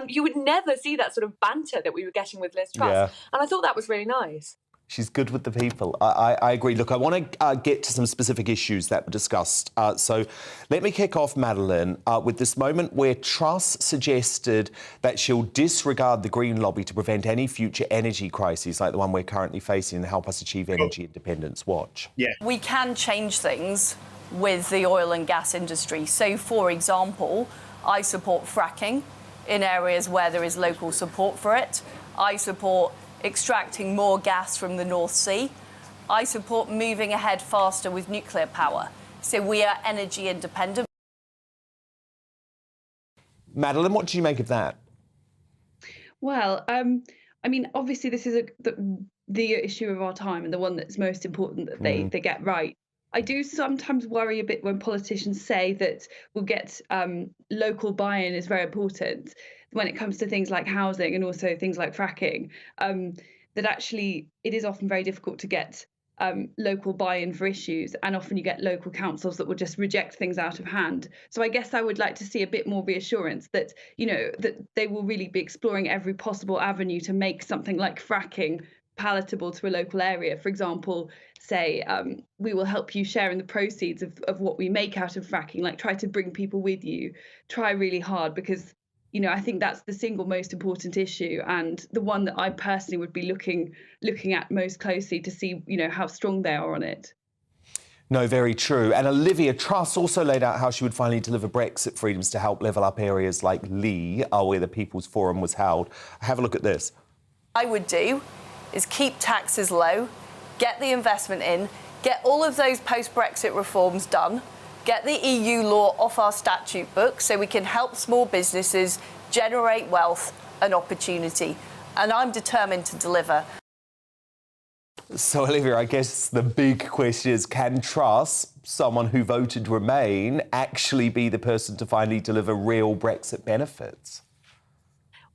You would never see that sort of banter that we were getting with Liz Truss. Yeah. And I thought that was really nice. She's good with the people. I agree. Look, I want to get to some specific issues that were discussed. So let me kick off, Madeline, with this moment where Truss suggested that she'll disregard the Green lobby to prevent any future energy crises like the one we're currently facing and help us achieve energy independence. Watch. Yeah. We can change things with the oil and gas industry. So, for example, I support fracking in areas where there is local support for it. I support extracting more gas from the North Sea. I support moving ahead faster with nuclear power. So we are energy independent. Madeline, what do you make of that? Well, I mean, obviously this is the issue of our time and the one that's most important that they get right. I do sometimes worry a bit when politicians say that we'll get local buy-in is very important when it comes to things like housing and also things like fracking, that actually it is often very difficult to get local buy-in for issues, and often you get local councils that will just reject things out of hand. So I guess I would like to see a bit more reassurance that, that they will really be exploring every possible avenue to make something like fracking palatable to a local area. For example, say, we will help you share in the proceeds of what we make out of fracking, like try to bring people with you, try really hard, because I think that's the single most important issue, and the one that I personally would be looking at most closely to see, how strong they are on it. No, very true. And Olivia, Truss also laid out how she would finally deliver Brexit freedoms to help level up areas like Lee, where the People's Forum was held. Have a look at this. I would do is keep taxes low, get the investment in, get all of those post-Brexit reforms done, get the EU law off our statute book so we can help small businesses generate wealth and opportunity. And I'm determined to deliver. So, Olivia, I guess the big question is, can Truss, someone who voted Remain, actually be the person to finally deliver real Brexit benefits?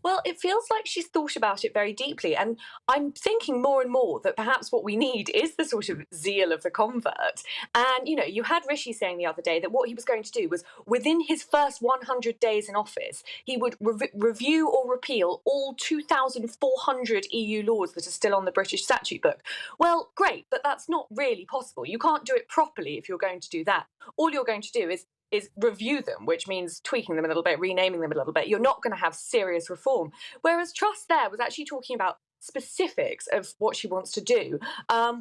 Well, it feels like she's thought about it very deeply. And I'm thinking more and more that perhaps what we need is the sort of zeal of the convert. And, you know, you had Rishi saying the other day that what he was going to do was within his first 100 days in office, he would review or repeal all 2,400 EU laws that are still on the British statute book. Well, great, but that's not really possible. You can't do it properly if you're going to do that. All you're going to do is review them, which means tweaking them a little bit, renaming them a little bit. You're not going to have serious reform. Whereas Truss there was actually talking about specifics of what she wants to do,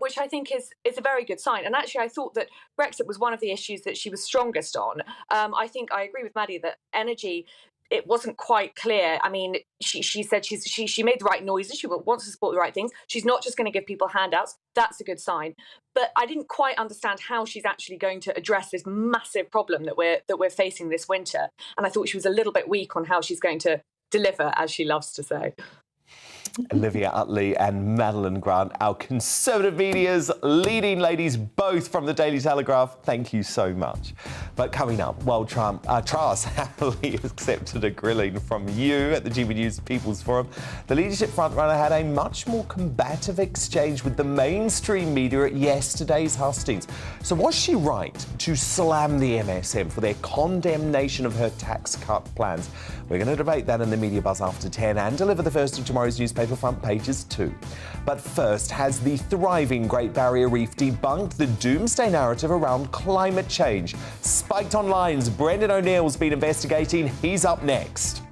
which I think is a very good sign. And actually, I thought that Brexit was one of the issues that she was strongest on. I think I agree with Maddie that energy, it wasn't quite clear. I mean, she said she made the right noises. She wants to support the right things. She's not just going to give people handouts. That's a good sign. But I didn't quite understand how she's actually going to address this massive problem that we're facing this winter. And I thought she was a little bit weak on how she's going to deliver, as she loves to say. Olivia Utley and Madeline Grant, our Conservative media's leading ladies, both from the Daily Telegraph. Thank you so much. But coming up, while Truss happily accepted a grilling from you at the GBNews People's Forum, the leadership frontrunner had a much more combative exchange with the mainstream media at yesterday's hustings. So was she right to slam the MSM for their condemnation of her tax cut plans? We're going to debate that in the Media Buzz after 10 and deliver the first of tomorrow's newspaper front pages too. But first, has the thriving Great Barrier Reef debunked the doomsday narrative around climate change? Spiked Online's Brendan O'Neill's been investigating. He's up next.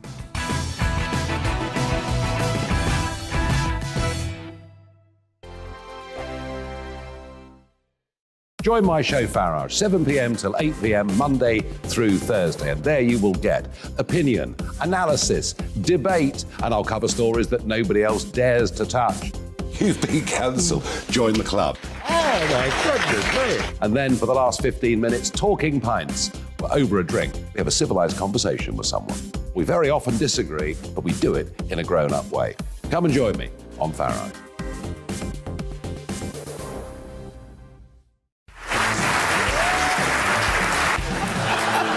Join my show Farage, 7 p.m. till 8 p.m. Monday through Thursday. And there you will get opinion, analysis, debate, and I'll cover stories that nobody else dares to touch. You've been cancelled. Join the club. Oh, my goodness me. And then for the last 15 minutes, talking pints. We're over a drink. We have a civilised conversation with someone. We very often disagree, but we do it in a grown-up way. Come and join me on Farage.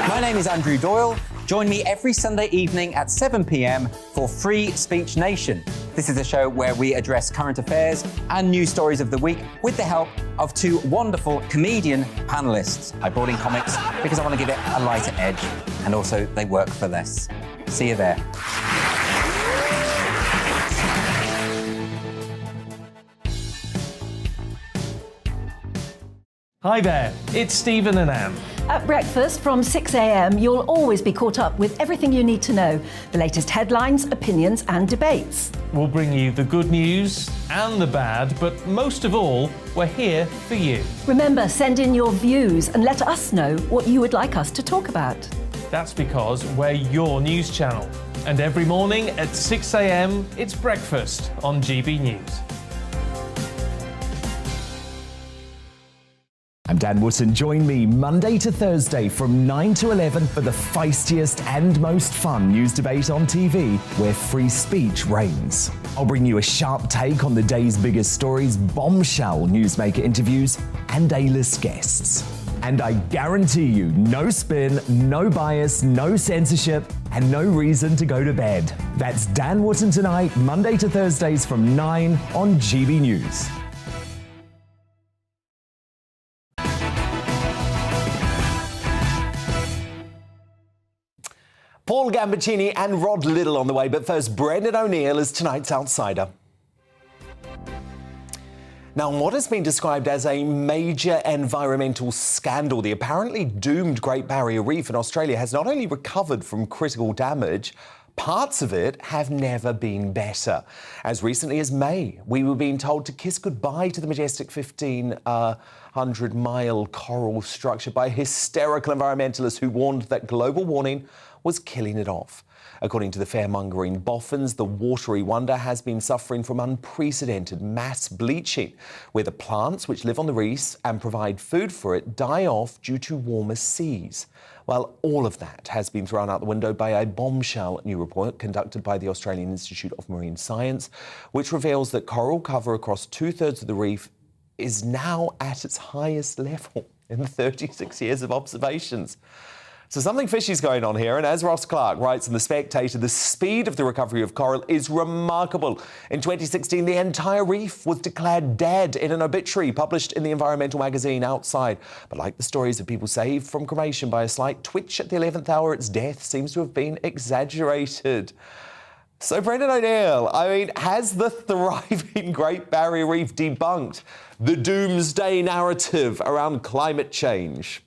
My name is Andrew Doyle. Join me every Sunday evening at 7 p.m. for Free Speech Nation. This is a show where we address current affairs and news stories of the week with the help of two wonderful comedian panellists. I brought in comics because I want to give it a lighter edge, and also they work for less. See you there. Hi there, it's Stephen and Anne. At breakfast from 6 a.m, you'll always be caught up with everything you need to know, the latest headlines, opinions and debates. We'll bring you the good news and the bad, but most of all, we're here for you. Remember, send in your views and let us know what you would like us to talk about. That's because we're your news channel. And every morning at 6 a.m, it's breakfast on GB News. I'm Dan Wootton. Join me Monday to Thursday from 9 to 11 for the feistiest and most fun news debate on TV, where free speech reigns. I'll bring you a sharp take on the day's biggest stories, bombshell newsmaker interviews, and A-list guests. And I guarantee you, no spin, no bias, no censorship, and no reason to go to bed. That's Dan Wootton tonight, Monday to Thursdays from 9 on GB News. Paul Gambaccini and Rod Liddle on the way, but first, Brendan O'Neill is tonight's outsider. Now, what has been described as a major environmental scandal, the apparently doomed Great Barrier Reef in Australia has not only recovered from critical damage, parts of it have never been better. As recently as May, we were being told to kiss goodbye to the majestic 1,500-mile coral structure by hysterical environmentalists who warned that global warming was killing it off. According to the fear-mongering boffins, the watery wonder has been suffering from unprecedented mass bleaching, where the plants which live on the reefs and provide food for it die off due to warmer seas. Well, all of that has been thrown out the window by a bombshell new report conducted by the Australian Institute of Marine Science, which reveals that coral cover across 2/3 of the reef is now at its highest level in 36 years of observations. So something fishy's going on here, and as Ross Clark writes in The Spectator, the speed of the recovery of coral is remarkable. In 2016, the entire reef was declared dead in an obituary published in the environmental magazine Outside. But like the stories of people saved from cremation by a slight twitch at the 11th hour, its death seems to have been exaggerated. So, Brendan O'Neill, I mean, has the thriving Great Barrier Reef debunked the doomsday narrative around climate change?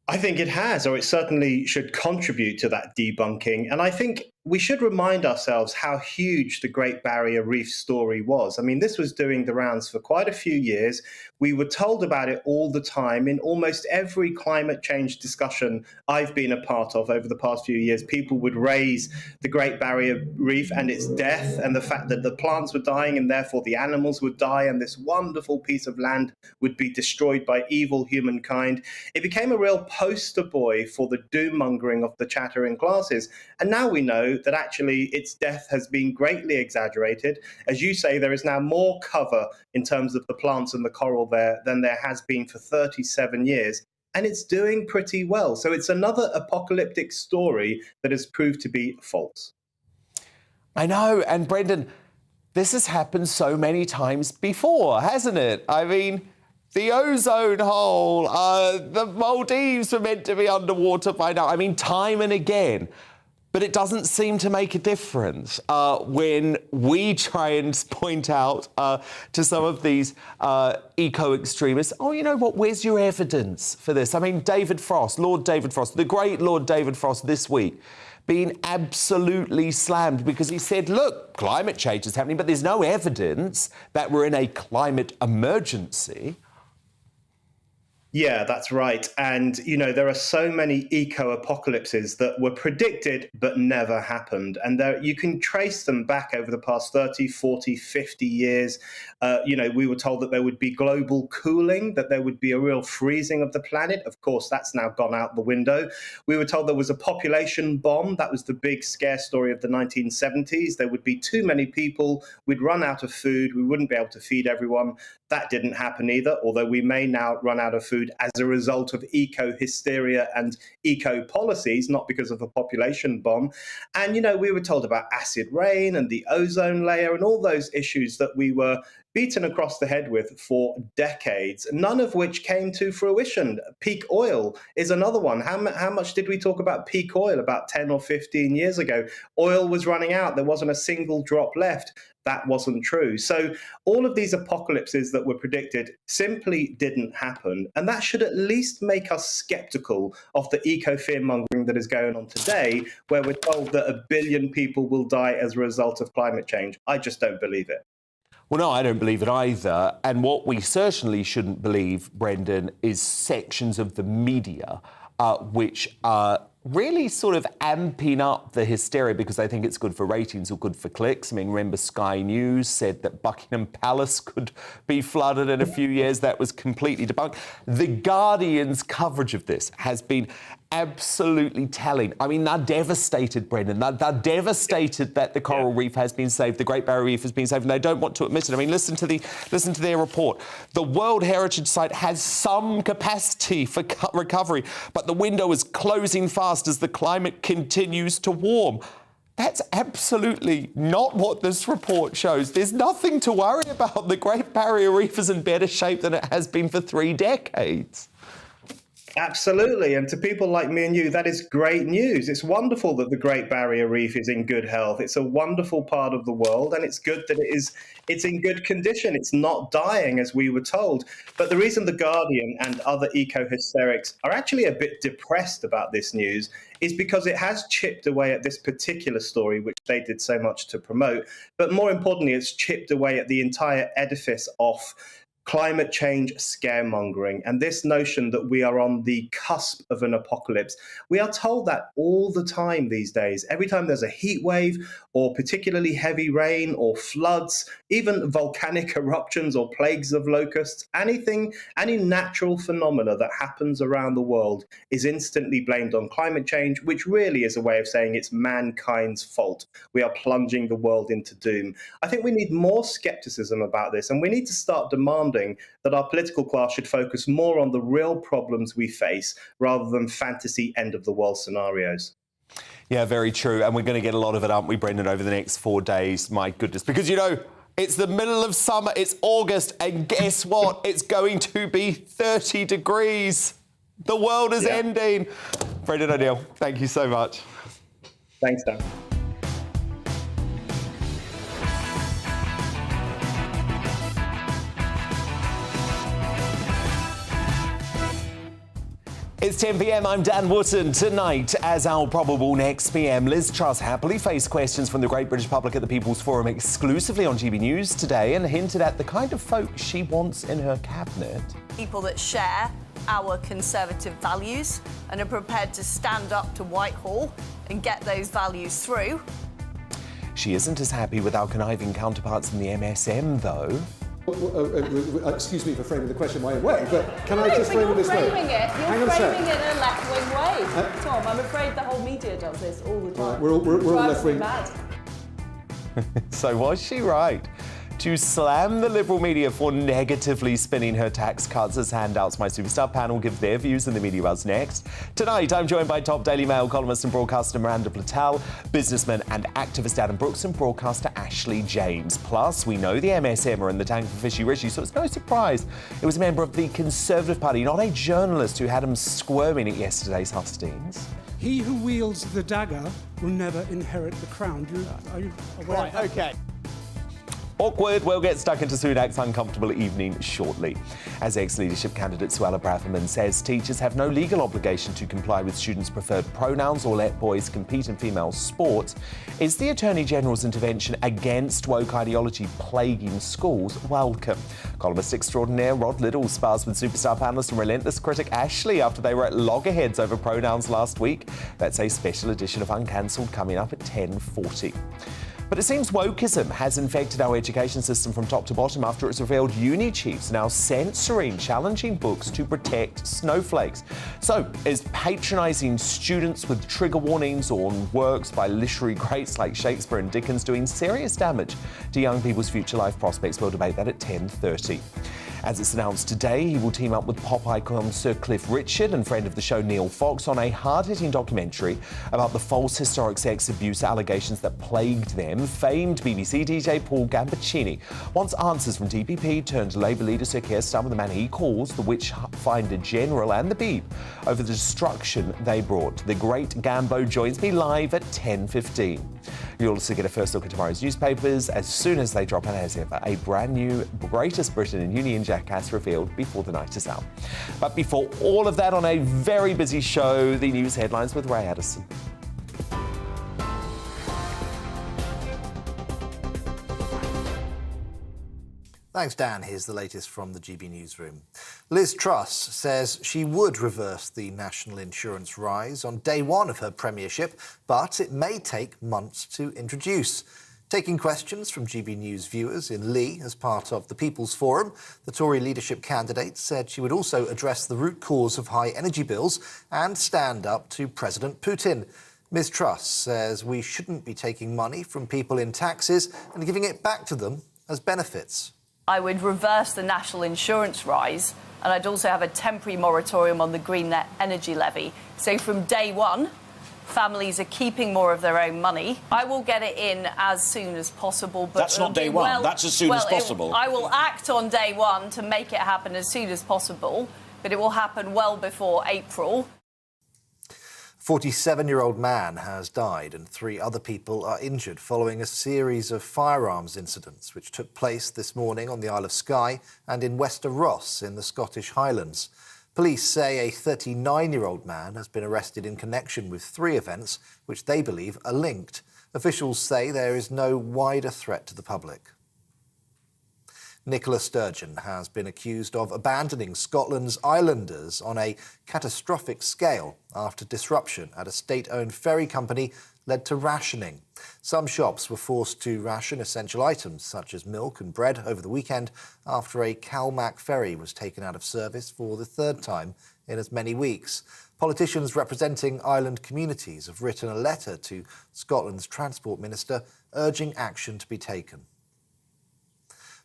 I think it has, or it certainly should contribute to that debunking. And I think we should remind ourselves how huge the Great Barrier Reef story was. I mean, this was doing the rounds for quite a few years. We were told about it all the time in almost every climate change discussion I've been a part of over the past few years. People would raise the Great Barrier Reef and its death and the fact that the plants were dying and therefore the animals would die and this wonderful piece of land would be destroyed by evil humankind. It became a real poster boy for the doom-mongering of the chattering classes. And now we know that actually its death has been greatly exaggerated. As you say, there is now more cover in terms of the plants and the coral there than there has been for 37 years. And it's doing pretty well. So it's another apocalyptic story that has proved to be false. I know. And Brendan, this has happened so many times before, hasn't it? I mean, the ozone hole, the Maldives were meant to be underwater by now. I mean, time and again. But it doesn't seem to make a difference when we try and point out to some of these eco-extremists, oh, you know what, where's your evidence for this? I mean, David Frost, Lord David Frost, the great Lord David Frost this week, being absolutely slammed because he said, look, climate change is happening, but there's no evidence that we're in a climate emergency. Yeah, that's right. And, you know, there are so many eco-apocalypses that were predicted but never happened. And you can trace them back over the past 30, 40, 50 years. You know, we were told that there would be global cooling, that there would be a real freezing of the planet. Of course, that's now gone out the window. We were told there was a population bomb. That was the big scare story of the 1970s. There would be too many people. We'd run out of food. We wouldn't be able to feed everyone. That didn't happen either, although we may now run out of food as a result of eco-hysteria and eco-policies, not because of a population bomb. And, you know, we were told about acid rain and the ozone layer and all those issues that we were beaten across the head with for decades, none of which came to fruition. Peak oil is another one. How much did we talk about peak oil about 10 or 15 years ago? Oil was running out. There wasn't a single drop left. That wasn't true. So all of these apocalypses that were predicted simply didn't happen. And that should at least make us skeptical of the eco-fear-mongering that is going on today, where we're told that 1 billion people will die as a result of climate change. I just don't believe it. Well, no, I don't believe it either. And what we certainly shouldn't believe, Brendan, is sections of the media which are really sort of amping up the hysteria because they think it's good for ratings or good for clicks. I mean, remember Sky News said that Buckingham Palace could be flooded in a few years. That was completely debunked. The Guardian's coverage of this has been absolutely telling. I mean, they're devastated, Brendan. They're devastated that the coral reef has been saved, the Great Barrier Reef has been saved, and they don't want to admit it. I mean, listen to their report. The World Heritage Site has some capacity for recovery, but the window is closing fast as the climate continues to warm. That's absolutely not what this report shows. There's nothing to worry about. The Great Barrier Reef is in better shape than it has been for 3 decades. Absolutely. And to people like me and you, that is great news. It's wonderful that the Great Barrier Reef is in good health. It's a wonderful part of the world, and it's good that it's in good condition. It's not dying, as we were told. But the reason The Guardian and other eco-hysterics are actually a bit depressed about this news is because it has chipped away at this particular story, which they did so much to promote. But more importantly, it's chipped away at the entire edifice of climate change scaremongering, and this notion that we are on the cusp of an apocalypse. We are told that all the time these days. Every time there's a heat wave or particularly heavy rain or floods, even volcanic eruptions or plagues of locusts, any natural phenomena that happens around the world is instantly blamed on climate change, which really is a way of saying it's mankind's fault. We are plunging the world into doom. I think we need more skepticism about this, and we need to start demanding that our political class should focus more on the real problems we face rather than fantasy end-of-the-world scenarios. Yeah, very true. And we're going to get a lot of it, aren't we, Brendan, over the next 4 days? My goodness. Because, you know, it's the middle of summer, it's August, and guess what? It's going to be 30 degrees. The world is ending. Brendan O'Neill, thank you so much. Thanks, Dan. It's 10 p.m. I'm Dan Wootton. Tonight, as our probable next PM, Liz Truss happily faced questions from the great British public at the People's Forum exclusively on GBNews today and hinted at the kind of folk she wants in her cabinet. People that share our conservative values and are prepared to stand up to Whitehall and get those values through. She isn't as happy with our conniving counterparts in the MSM, though. Excuse me for framing the question my own way, but can I just frame it this way? You're framing it in a left-wing way. Tom, I'm afraid the whole media does this all the time. Right, we're all left-wing. So was she right to slam the Liberal media for negatively spinning her tax cuts as handouts? My superstar panel give their views in the Media Buzz next. Tonight, I'm joined by top Daily Mail columnist and broadcaster Miranda Platel, businessman and activist Adam Brooks, and broadcaster Ashley James. Plus, we know the MSM are in the tank for Fishy Rishi, so it's no surprise it was a member of the Conservative Party, not a journalist, who had him squirming at yesterday's hustings. He who wields the dagger will never inherit the crown. Are you aware? Right, OK. Awkward. We'll get stuck into Sunak's uncomfortable evening shortly. As ex-leadership candidate Suella Braverman says, teachers have no legal obligation to comply with students' preferred pronouns or let boys compete in female sport. Is the Attorney-General's intervention against woke ideology plaguing schools welcome? Columnist extraordinaire Rod Liddle spars with superstar panellist and relentless critic Ashley after they were at loggerheads over pronouns last week. That's a special edition of Uncancelled coming up at 10:40. But it seems wokeism has infected our education system from top to bottom after it's revealed uni chiefs now censoring challenging books to protect snowflakes. So, is patronising students with trigger warnings on works by literary greats like Shakespeare and Dickens doing serious damage to young people's future life prospects? We'll debate that at 10:30. As it's announced today, he will team up with pop icon Sir Cliff Richard and friend of the show Neil Fox on a hard-hitting documentary about the false historic sex abuse allegations that plagued them. Famed BBC DJ Paul Gambaccini wants answers from DPP turned Labour leader Sir Keir Starmer, the man he calls the Witchfinder General, and the Beeb over the destruction they brought. The great Gambo joins me live at 10:15. You'll also get a first look at tomorrow's newspapers as soon as they drop, and as ever, a brand new Greatest Britain and Union Jackass revealed before the night is out. But before all of that, on a very busy show, the news headlines with Ray Addison. Thanks, Dan. Here's the latest from the GB newsroom. Liz Truss says she would reverse the national insurance rise on day one of her premiership, but it may take months to introduce. Taking questions from GB News viewers in Lee as part of the People's Forum, the Tory leadership candidate said she would also address the root cause of high energy bills and stand up to President Putin. Ms Truss says we shouldn't be taking money from people in taxes and giving it back to them as benefits. I would reverse the national insurance rise, and I'd also have a temporary moratorium on the green energy levy. So from day one, families are keeping more of their own money. I will get it in as soon as possible. But that's not day one. That's as soon as possible. I will act on day one to make it happen as soon as possible, but it will happen well before April. 47-year-old man has died and 3 other people are injured following a series of firearms incidents which took place this morning on the Isle of Skye and in Wester Ross in the Scottish Highlands. Police say a 39-year-old man has been arrested in connection with 3 events which they believe are linked. Officials say there is no wider threat to the public. Nicola Sturgeon has been accused of abandoning Scotland's islanders on a catastrophic scale after disruption at a state-owned ferry company led to rationing. Some shops were forced to ration essential items such as milk and bread over the weekend after a Calmac ferry was taken out of service for the third time in as many weeks. Politicians representing island communities have written a letter to Scotland's Transport Minister urging action to be taken.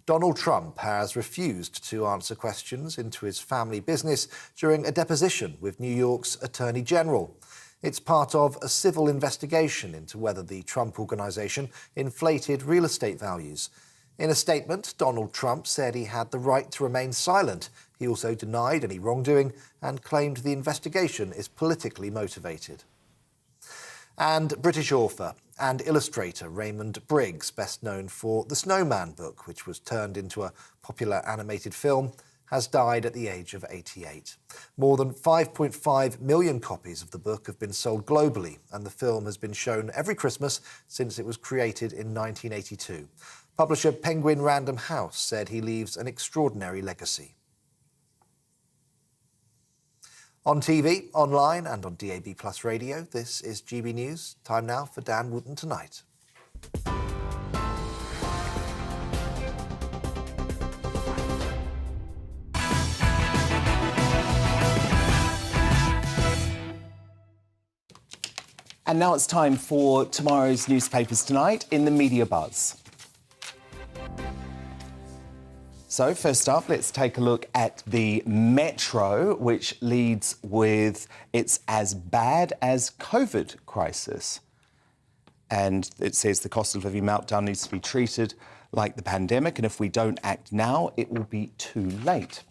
Donald Trump has refused to answer questions into his family business during a deposition with New York's Attorney General. It's part of a civil investigation into whether the Trump Organization inflated real estate values. In a statement, Donald Trump said he had the right to remain silent. He also denied any wrongdoing and claimed the investigation is politically motivated. And British author and illustrator Raymond Briggs, best known for the Snowman book, which was turned into a popular animated film, has died at the age of 88. More than 5.5 million copies of the book have been sold globally, and the film has been shown every Christmas since it was created in 1982. Publisher Penguin Random House said he leaves an extraordinary legacy. On TV, online and on DAB+ radio, this is GB News. Time now for Dan Wootton Tonight. And now it's time for tomorrow's newspapers tonight in the media buzz. So first up, let's take a look at the Metro, which leads with "It's as bad as COVID crisis." And it says the cost of living meltdown needs to be treated like the pandemic, and if we don't act now, it will be too late.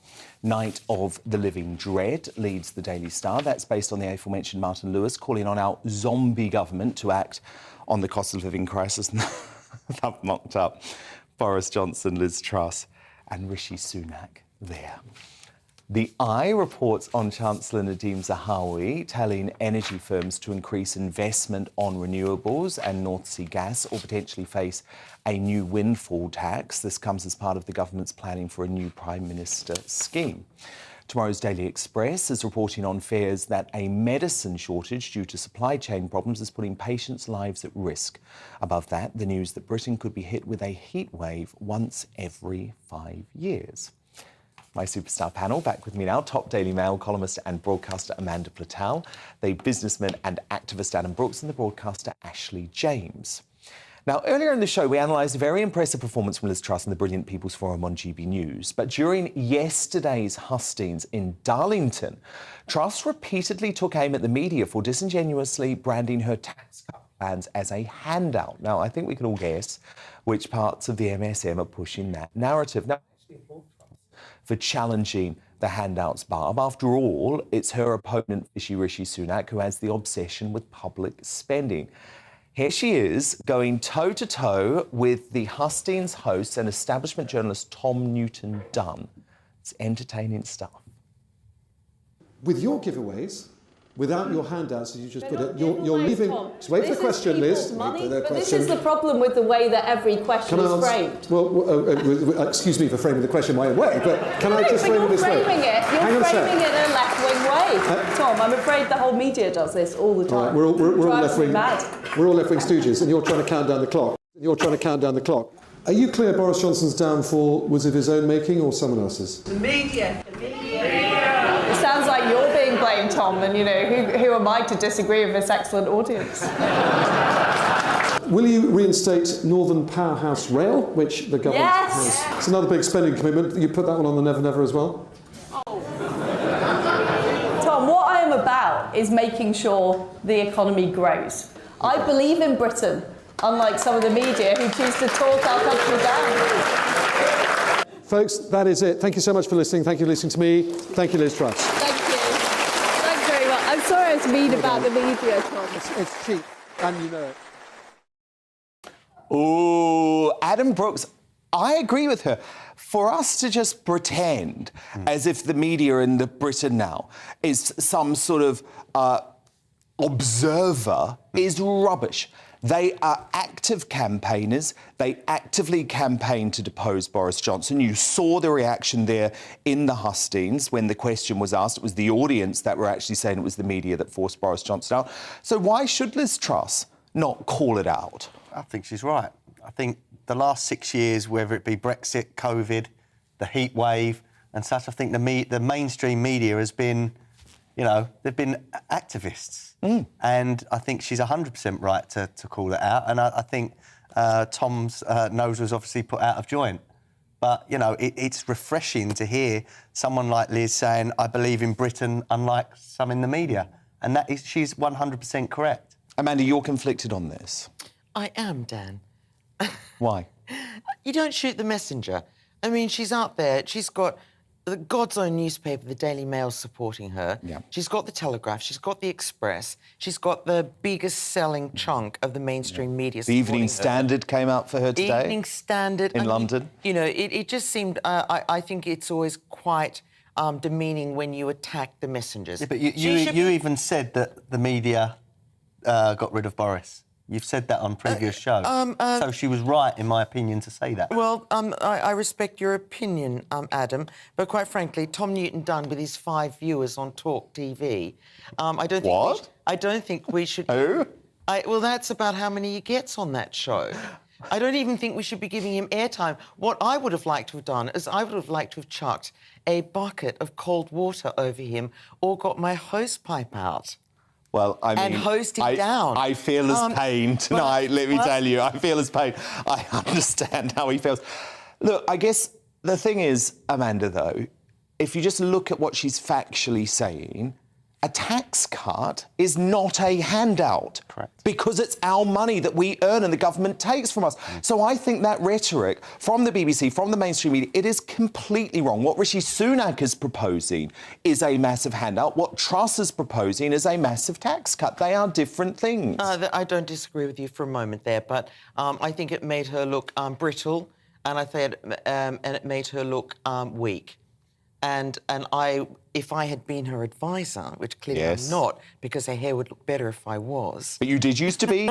Night of the Living Dread leads the Daily Star. That's based on the aforementioned Martin Lewis calling on our zombie government to act on the cost of living crisis. They've mocked up Boris Johnson, Liz Truss and Rishi Sunak there. The Eye reports on Chancellor Nadhim Zahawi telling energy firms to increase investment on renewables and North Sea gas or potentially face a new windfall tax. This comes as part of the government's planning for a new Prime Minister scheme. Tomorrow's Daily Express is reporting on fears that a medicine shortage due to supply chain problems is putting patients' lives at risk. Above that, the news that Britain could be hit with a heat wave once every 5 years. My superstar panel back with me now, top Daily Mail columnist and broadcaster Amanda Platell, the businessman and activist Adam Brooks, and the broadcaster Ashley James. Now, earlier in the show, we analysed a very impressive performance from Liz Truss and the brilliant People's Forum on GB News. But during yesterday's hustings in Darlington, Truss repeatedly took aim at the media for disingenuously branding her tax cut plans as a handout. Now, I think we can all guess which parts of the MSM are pushing that narrative. Now, for challenging the handouts barb. After all, it's her opponent, Rishi Sunak, who has the obsession with public spending. Here she is, going toe-to-toe with the hustings host and establishment journalist Tom Newton Dunn. It's entertaining stuff. With your giveaways, without your handouts, as you just put it, you're leaving... Just wait for the question, Liz. But this is the problem with the way that every question is framed. Well, excuse me for framing the question my own way, but can I just frame it this way? You're framing it in a left-wing way. Tom, I'm afraid the whole media does this all the time. Right, we're all left-wing stooges, and you're trying to count down the clock. Are you clear Boris Johnson's downfall was of his own making or someone else's? The media. It sounds like you're being blamed, Tom, and, you know, who am I to disagree with this excellent audience? Will you reinstate Northern Powerhouse Rail, which the government has? It's another big spending commitment. You put that one on the Never Never as well? Tom, what I am about is making sure the economy grows. I believe in Britain, unlike some of the media who choose to talk our country down. Folks, that is it. Thank you so much for listening. Thank you for listening to me. Thank you, Liz Truss. Thank you. Thanks very much. I'm sorry I was mean about the media, Tom. It's cheap, and you know it. Oh, Adam Brooks, I agree with her. For us to just pretend as if the media in Britain now is some sort of observer is rubbish. They are active campaigners. They actively campaigned to depose Boris Johnson. You saw the reaction there in the hustings when the question was asked. It was the audience that were actually saying it was the media that forced Boris Johnson out. So why should Liz Truss not call it out? I think she's right. I think the last 6 years, whether it be Brexit, COVID, the heat wave and such, I think the mainstream media has been, you know, they've been activists. And I think she's 100% right to call it out. And I think Tom's nose was obviously put out of joint. But, you know, it's refreshing to hear someone like Liz saying, I believe in Britain, unlike some in the media. And she's 100% correct. Amanda, you're conflicted on this. I am, Dan. Why? You don't shoot the messenger. I mean, she's out there. She's got God's own newspaper, the Daily Mail, supporting her. Yeah. She's got the Telegraph. She's got the Express. She's got the biggest selling chunk of the mainstream media. The Evening Standard came out for her today. Evening Standard in London. You know, it just seemed. I think it's always quite demeaning when you attack the messengers. Yeah, but you even said that the media got rid of Boris. You've said that on previous shows. So she was right, in my opinion, to say that. Well, I respect your opinion, Adam, but quite frankly, Tom Newton-Dunn with his 5 viewers on Talk TV, I don't think... What? I don't think we should... Who? Well, that's about how many he gets on that show. I don't even think we should be giving him airtime. What I would have liked to have done is I would have liked to have chucked a bucket of cold water over him or got my hose pipe out. Well, I mean... And hosed it down. I feel his pain tonight, let me tell you. I feel his pain. I understand how he feels. Look, I guess the thing is, Amanda, though, if you just look at what she's factually saying, a tax cut is not a handout. Correct. Because it's our money that we earn and the government takes from us. So I think that rhetoric from the BBC, from the mainstream media, it is completely wrong. What Rishi Sunak is proposing is a massive handout. What Truss is proposing is a massive tax cut. They are different things. I don't disagree with you for a moment there, but I think it made her look brittle, and I think, and it made her look weak. And if I had been her advisor, which clearly I'm not, because her hair would look better if I was. But you did used to be,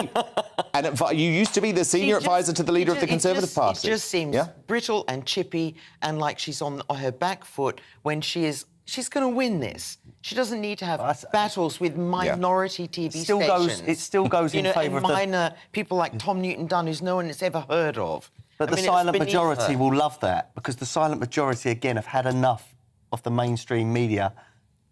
and you used to be the senior advisor to the leader of the Conservative Party. It just seems brittle and chippy, and like she's on her back foot when she's going to win this. She doesn't need to have battles with minority TV stations. It still goes in favour of minor people like Tom Newton-Dunn, who's no one has ever heard of. But the silent majority will love that, because the silent majority, again, have had enough of the mainstream media,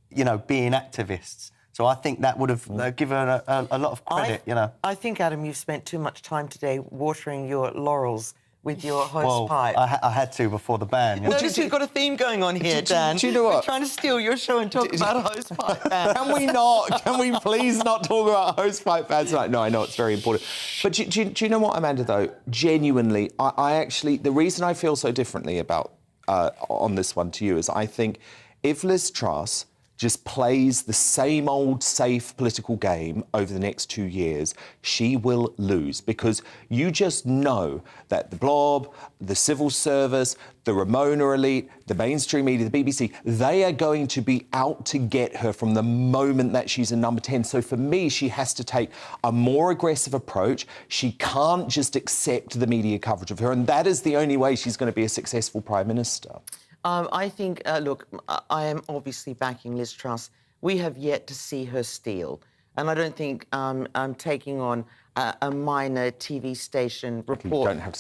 you know, being activists. So I think that would have given her a lot of credit, you know. I think, Adam, you've spent too much time today watering your laurels with your hose pipe. I had to before the ban. You know? Notice we've got a theme going on here, Dan. Do you know what? We're trying to steal your show and talk about a hose pipe ban. Can we not? Can we please not talk about hose pipe bans tonight? No, I know it's very important. But do you know what, Amanda, though? Genuinely, I actually... The reason I feel so differently about on this one to you is I think if Liz Truss just plays the same old safe political game over the next 2 years, she will lose, because you just know that the Blob, the civil service, the Ramona elite, the mainstream media, the BBC, they are going to be out to get her from the moment that she's in number 10. So for me, she has to take a more aggressive approach. She can't just accept the media coverage of her, and that is the only way she's going to be a successful Prime Minister. I think, look, I am obviously backing Liz Truss. We have yet to see her steal. And I don't think I'm taking on a minor TV station reporter. No, I'm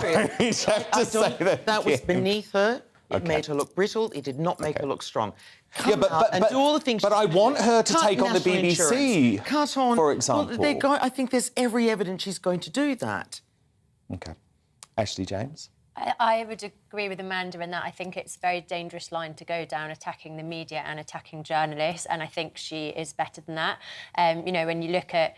serious. That was beneath her. It made her look brittle. It did not make her look strong. But do all the things. But I want her to take on the BBC, cut on, for example. Well, I think there's every evidence she's going to do that. OK. Ashley James? I would agree with Amanda in that I think it's a very dangerous line to go down, attacking the media and attacking journalists, and I think she is better than that. You know, when you look at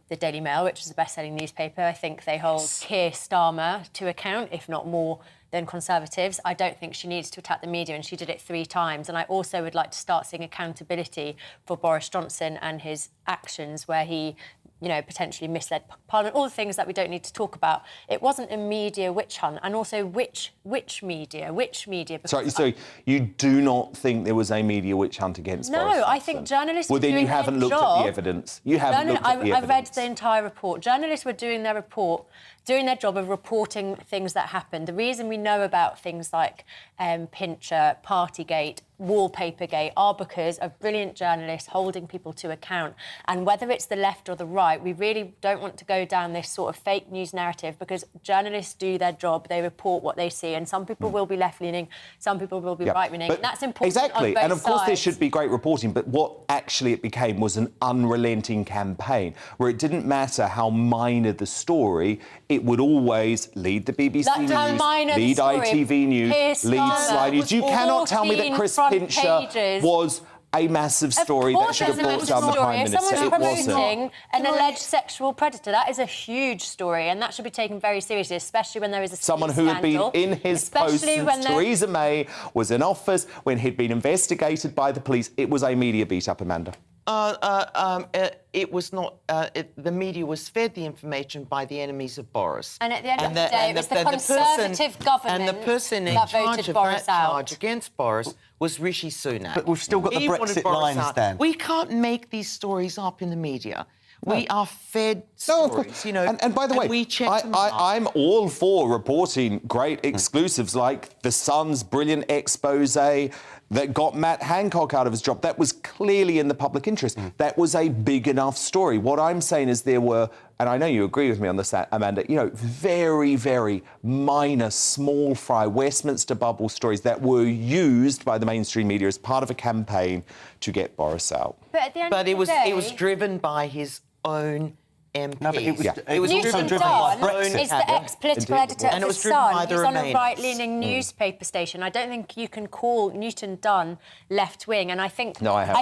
the Daily Mail, which is the best-selling newspaper, I think they hold Keir Starmer to account, if not more than Conservatives. I don't think she needs to attack the media, and she did it 3 times. And I also would like to start seeing accountability for Boris Johnson and his actions, where he potentially misled Parliament, all the things that we don't need to talk about. It wasn't a media witch hunt, and also which media? Sorry, you do not think there was a media witch hunt against Boris Johnson? No, I think journalists Well, were then doing you haven't their looked job. at the evidence. You haven't looked at the evidence. I read the entire report. Journalists were doing their job of reporting things that happened. The reason we know about things like Pincher, Partygate, Wallpapergate are because of brilliant journalists holding people to account. And whether it's the left or the right, we really don't want to go down this sort of fake news narrative, because journalists do their job. They report what they see, and some people will be left-leaning, some people will be right-leaning. And that's important. Exactly, on both and of course there sides. should be great reporting, but what actually it became was an unrelenting campaign where it didn't matter how minor the story, it would always lead the BBC News, lead ITV News, lead Sky News. You cannot tell me that Chris Pincher was a massive story that should have brought down the Prime Minister. If It someone's wasn't. promoting an alleged sexual predator, that is a huge story, and that should be taken very seriously, especially when there is a Someone who had been in his post since Theresa May was in office, when he'd been investigated by the police. It was a media beat-up, Amanda. It was not. The media was fed the information by the enemies of Boris. And at the end of the day, it was the Conservative government and the person in that charge voted of Boris that out. charge against Boris was Rishi Sunak. But we've still got the He wanted Brexit Boris lines, out. Dan. We can't make these stories up in the media. No. We are fed No, of stories, course. you know. And by the way, we check them out. I'm all for reporting great exclusives like The Sun's brilliant expose that got Matt Hancock out of his job. That was clearly in the public interest. That was a big enough story. What I'm saying is there were, and I know you agree with me on this, Amanda, very, very minor, small fry Westminster bubble stories that were used by the mainstream media as part of a campaign to get Boris out. But at the end of the day, it was driven by his own MPs. No, but it was also Newton driven by Dunn Brexit. is the ex-political editor And it of was The driven by Sun. the He's on a Remainers. right-leaning newspaper station. I don't think you can call Newton Dunn left-wing, and I think... No, I haven't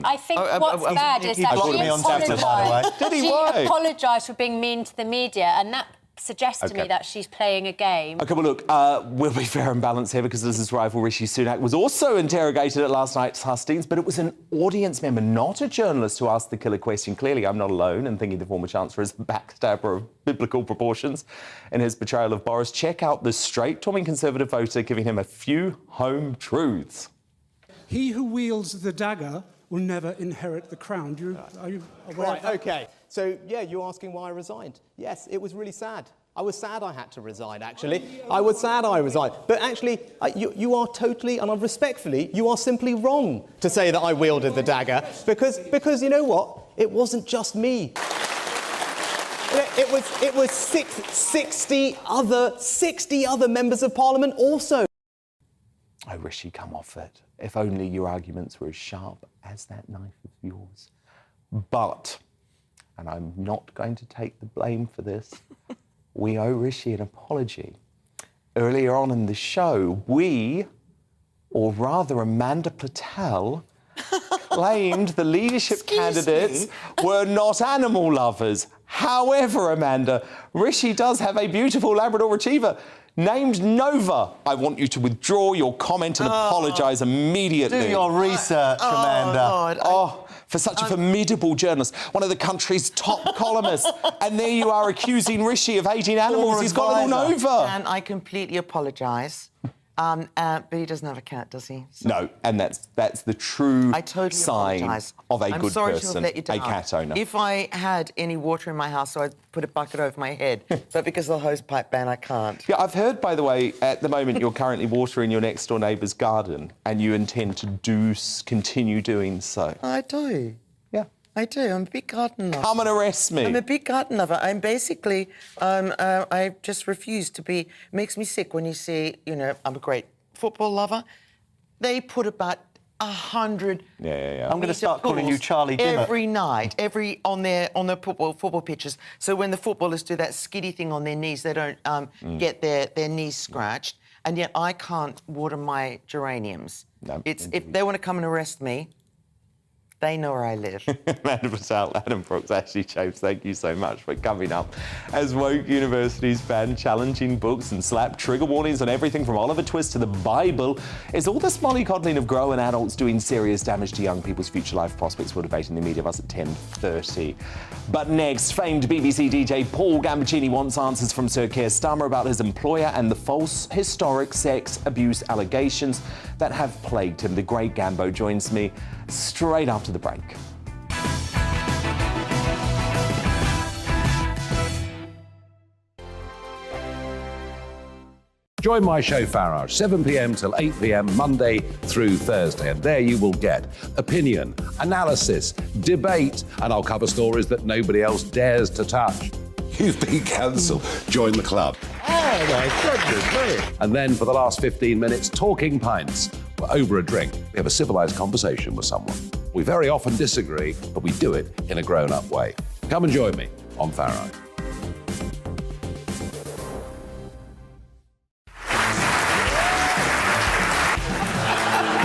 I think what's bad is that blocked me on Twitter, by the way. Did he? she Why? apologised for being mean to the media, and that suggests to me that she's playing a game. OK, well, look, we'll be fair and balanced here because Liz's rival Rishi Sunak was also interrogated at last night's hustings, but it was an audience member, not a journalist, who asked the killer question. Clearly, I'm not alone in thinking the former Chancellor is a backstabber of biblical proportions in his portrayal of Boris. Check out the straight-talking Conservative voter giving him a few home truths. He who wields the dagger will never inherit the crown. Are you aware of Right, that? OK. So, yeah, you're asking why I resigned. Yes, it was really sad. I was sad I had to resign, actually. I was sad I resigned. But actually, you are totally, and respectfully, you are simply wrong to say that I wielded the dagger. Because you know what? It wasn't just me. It was 60 other members of Parliament also. I wish you'd come off it. If only your arguments were as sharp as that knife of yours. But, and I'm not going to take the blame for this, we owe Rishi an apology. Earlier on in the show, we, or rather Amanda Patel, claimed the leadership candidates were not animal lovers. However, Amanda, Rishi does have a beautiful Labrador Retriever named Nova. I want you to withdraw your comment and apologise immediately. Do your research, Amanda. For such a formidable journalist, one of the country's top columnists, and there you are accusing Rishi of hating animals. He's got a little Nova. And I completely apologise. But he doesn't have a cat, does he? So No, and that's the true sign apologise. of a I'm good sorry to person, have let you down. a cat owner. If I had any water in my house, so I'd put a bucket over my head. But because of the hosepipe ban, I can't. Yeah, I've heard, by the way, at the moment you're currently watering your next-door neighbour's garden, and you intend to continue doing so. I do. Yeah. I do. I'm a big garden lover. Come and arrest me. I'm a big garden lover. I'm basically, I just refuse to be. Makes me sick when you see, I'm a great football lover. They put about 100. Yeah. I'm going to start calling you Charlie Dimmock. Every night, on their football pitches. So when the footballers do that skiddy thing on their knees, they don't get their knees scratched. And yet I can't water my geraniums. No, If they want to come and arrest me, They know where I live. Madam Patel, Adam Brooks, Ashley Chapes, thank you so much for coming up. As woke universities ban challenging books and slap trigger warnings on everything from Oliver Twist to the Bible, is all this mollycoddling of grown adults doing serious damage to young people's future life prospects? We'll debate in the media buzz at 10:30. But next, famed BBC DJ Paul Gambaccini wants answers from Sir Keir Starmer about his employer and the false historic sex abuse allegations that have plagued him. The great Gambo joins me straight after the break. Join my show Farage, 7 p.m. till 8 p.m. Monday through Thursday. And there you will get opinion, analysis, debate, and I'll cover stories that nobody else dares to touch. You've been cancelled. Join the club. Oh, my goodness me. And then for the last 15 minutes, talking pints. We're over a drink. We have a civilised conversation with someone. We very often disagree, but we do it in a grown-up way. Come and join me on Farage.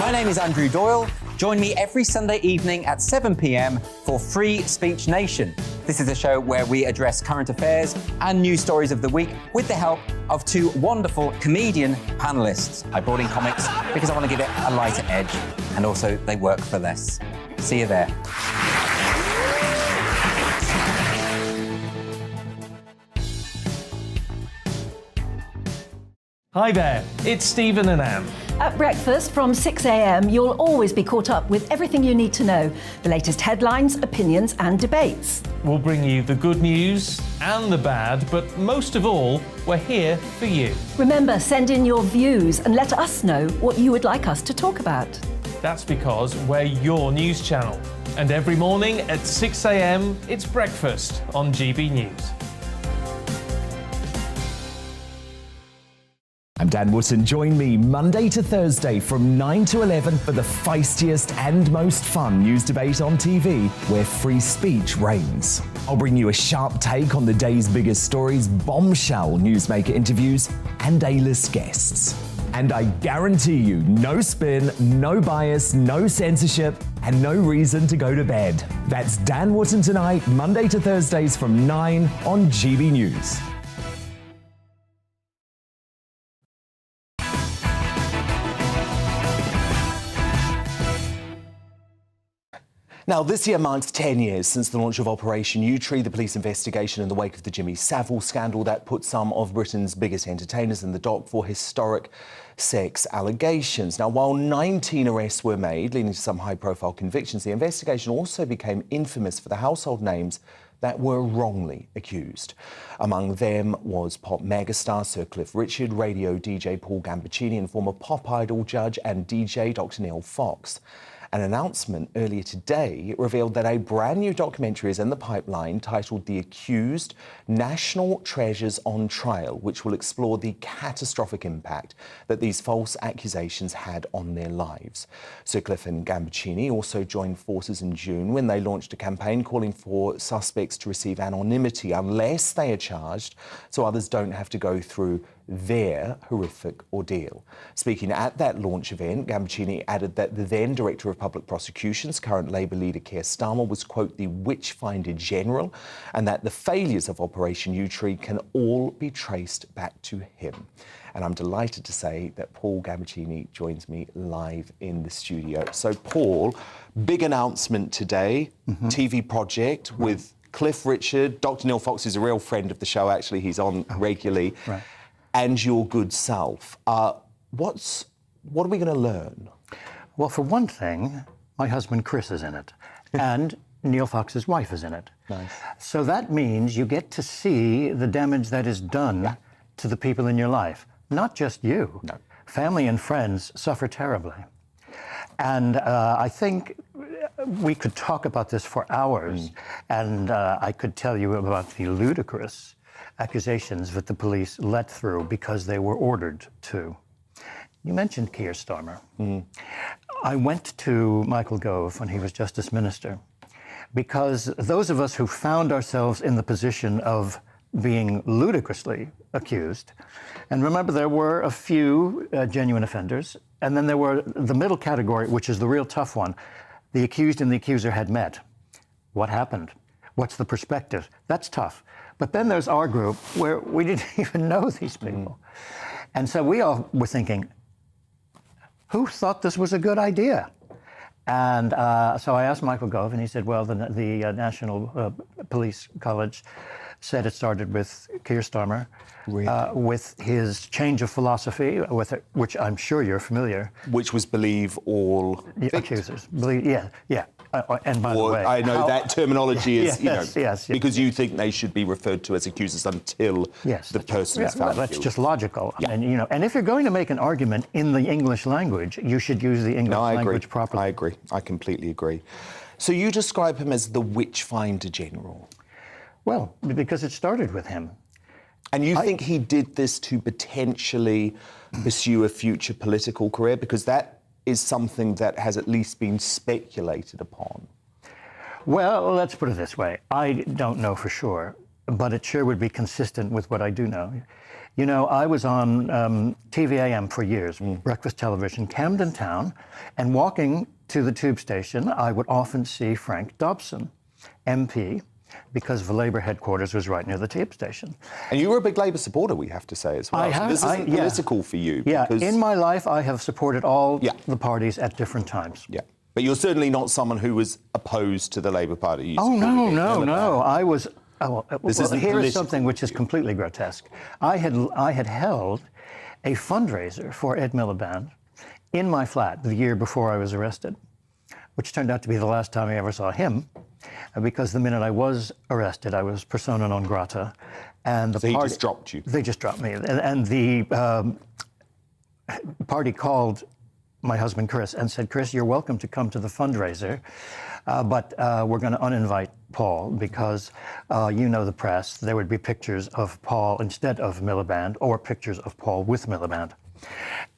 My name is Andrew Doyle. Join me every Sunday evening at 7 p.m. for Free Speech Nation. This is a show where we address current affairs and news stories of the week with the help of two wonderful comedian panellists. I brought in comics because I want to give it a lighter edge, and also they work for less. See you there. Hi there, it's Stephen and Anne. At breakfast from 6 a.m, you'll always be caught up with everything you need to know, the latest headlines, opinions and debates. We'll bring you the good news and the bad, but most of all, we're here for you. Remember, send in your views and let us know what you would like us to talk about. That's because we're your news channel. And every morning at 6 a.m, it's breakfast on GB News. I'm Dan Wootton. Join me Monday to Thursday from 9 to 11 for the feistiest and most fun news debate on TV, where free speech reigns. I'll bring you a sharp take on the day's biggest stories, bombshell newsmaker interviews, and A-list guests. And I guarantee you, no spin, no bias, no censorship, and no reason to go to bed. That's Dan Wootton tonight, Monday to Thursdays from 9 on GB News. Now, this year marks 10 years since the launch of Operation Yewtree, the police investigation in the wake of the Jimmy Savile scandal that put some of Britain's biggest entertainers in the dock for historic sex allegations. Now, while 19 arrests were made, leading to some high-profile convictions, the investigation also became infamous for the household names that were wrongly accused. Among them was pop megastar Sir Cliff Richard, radio DJ Paul Gambaccini, and former pop idol judge and DJ Dr. Neil Fox. An announcement earlier today revealed that a brand new documentary is in the pipeline titled The Accused: National Treasures on Trial, which will explore the catastrophic impact that these false accusations had on their lives. Sir Cliff and Gambaccini also joined forces in June when they launched a campaign calling for suspects to receive anonymity unless they are charged, so others don't have to go through their horrific ordeal. Speaking at that launch event, Gambaccini added that the then Director of Public Prosecutions, current Labour leader Keir Starmer, was, quote, the witchfinder general, and that the failures of Operation Yewtree can all be traced back to him. And I'm delighted to say that Paul Gambaccini joins me live in the studio. So, Paul, big announcement today, TV project with Cliff Richard, Dr. Neil Fox is a real friend of the show, actually, he's on regularly. Right. And your good self. What are we going to learn? Well, for one thing, my husband Chris is in it, and Neil Fox's wife is in it. Nice. So that means you get to see the damage that is done to the people in your life. Not just you. No. Family and friends suffer terribly. And I think we could talk about this for hours, and I could tell you about the ludicrous accusations that the police let through because they were ordered to. You mentioned Keir Starmer. I went to Michael Gove when he was Justice Minister because those of us who found ourselves in the position of being ludicrously accused, and remember there were a few genuine offenders, and then there were the middle category, which is the real tough one. The accused and the accuser had met. What happened? What's the perspective? That's tough. But then there's our group where we didn't even know these people. And so we all were thinking, who thought this was a good idea? And so I asked Michael Gove, and he said, well, the National Police College said it started with Keir Starmer, with his change of philosophy, which I'm sure you're familiar. Which was believe all accusers. Yeah. And by the way, I know that terminology is, yes, because you think they should be referred to as accusers until the person is found that's guilty. just logical. Yeah. And if you're going to make an argument in the English language, you should use the English language properly. I agree. I completely agree. So you describe him as the witchfinder general. Well, because it started with him. And you think he did this to potentially pursue a future political career? Because that is something that has at least been speculated upon. Well, let's put it this way. I don't know for sure, but it sure would be consistent with what I do know. You know, I was on TV-AM for years, breakfast television, Camden Town, and walking to the tube station, I would often see Frank Dobson, MP, because the Labour headquarters was right near the tube station. And you were a big Labour supporter, we have to say, as well. This isn't political for you. Yeah, in my life, I have supported all the parties at different times. Yeah, but you're certainly not someone who was opposed to the Labour Party. You No. I was... here is something which is you. Completely grotesque. I had held a fundraiser for Ed Miliband in my flat the year before I was arrested, which turned out to be the last time I ever saw him, because the minute I was arrested, I was persona non grata, and the party... he just dropped you? They just dropped me. And the party called my husband, Chris, and said, Chris, you're welcome to come to the fundraiser, but we're going to uninvite Paul because, the press, there would be pictures of Paul instead of Miliband or pictures of Paul with Miliband.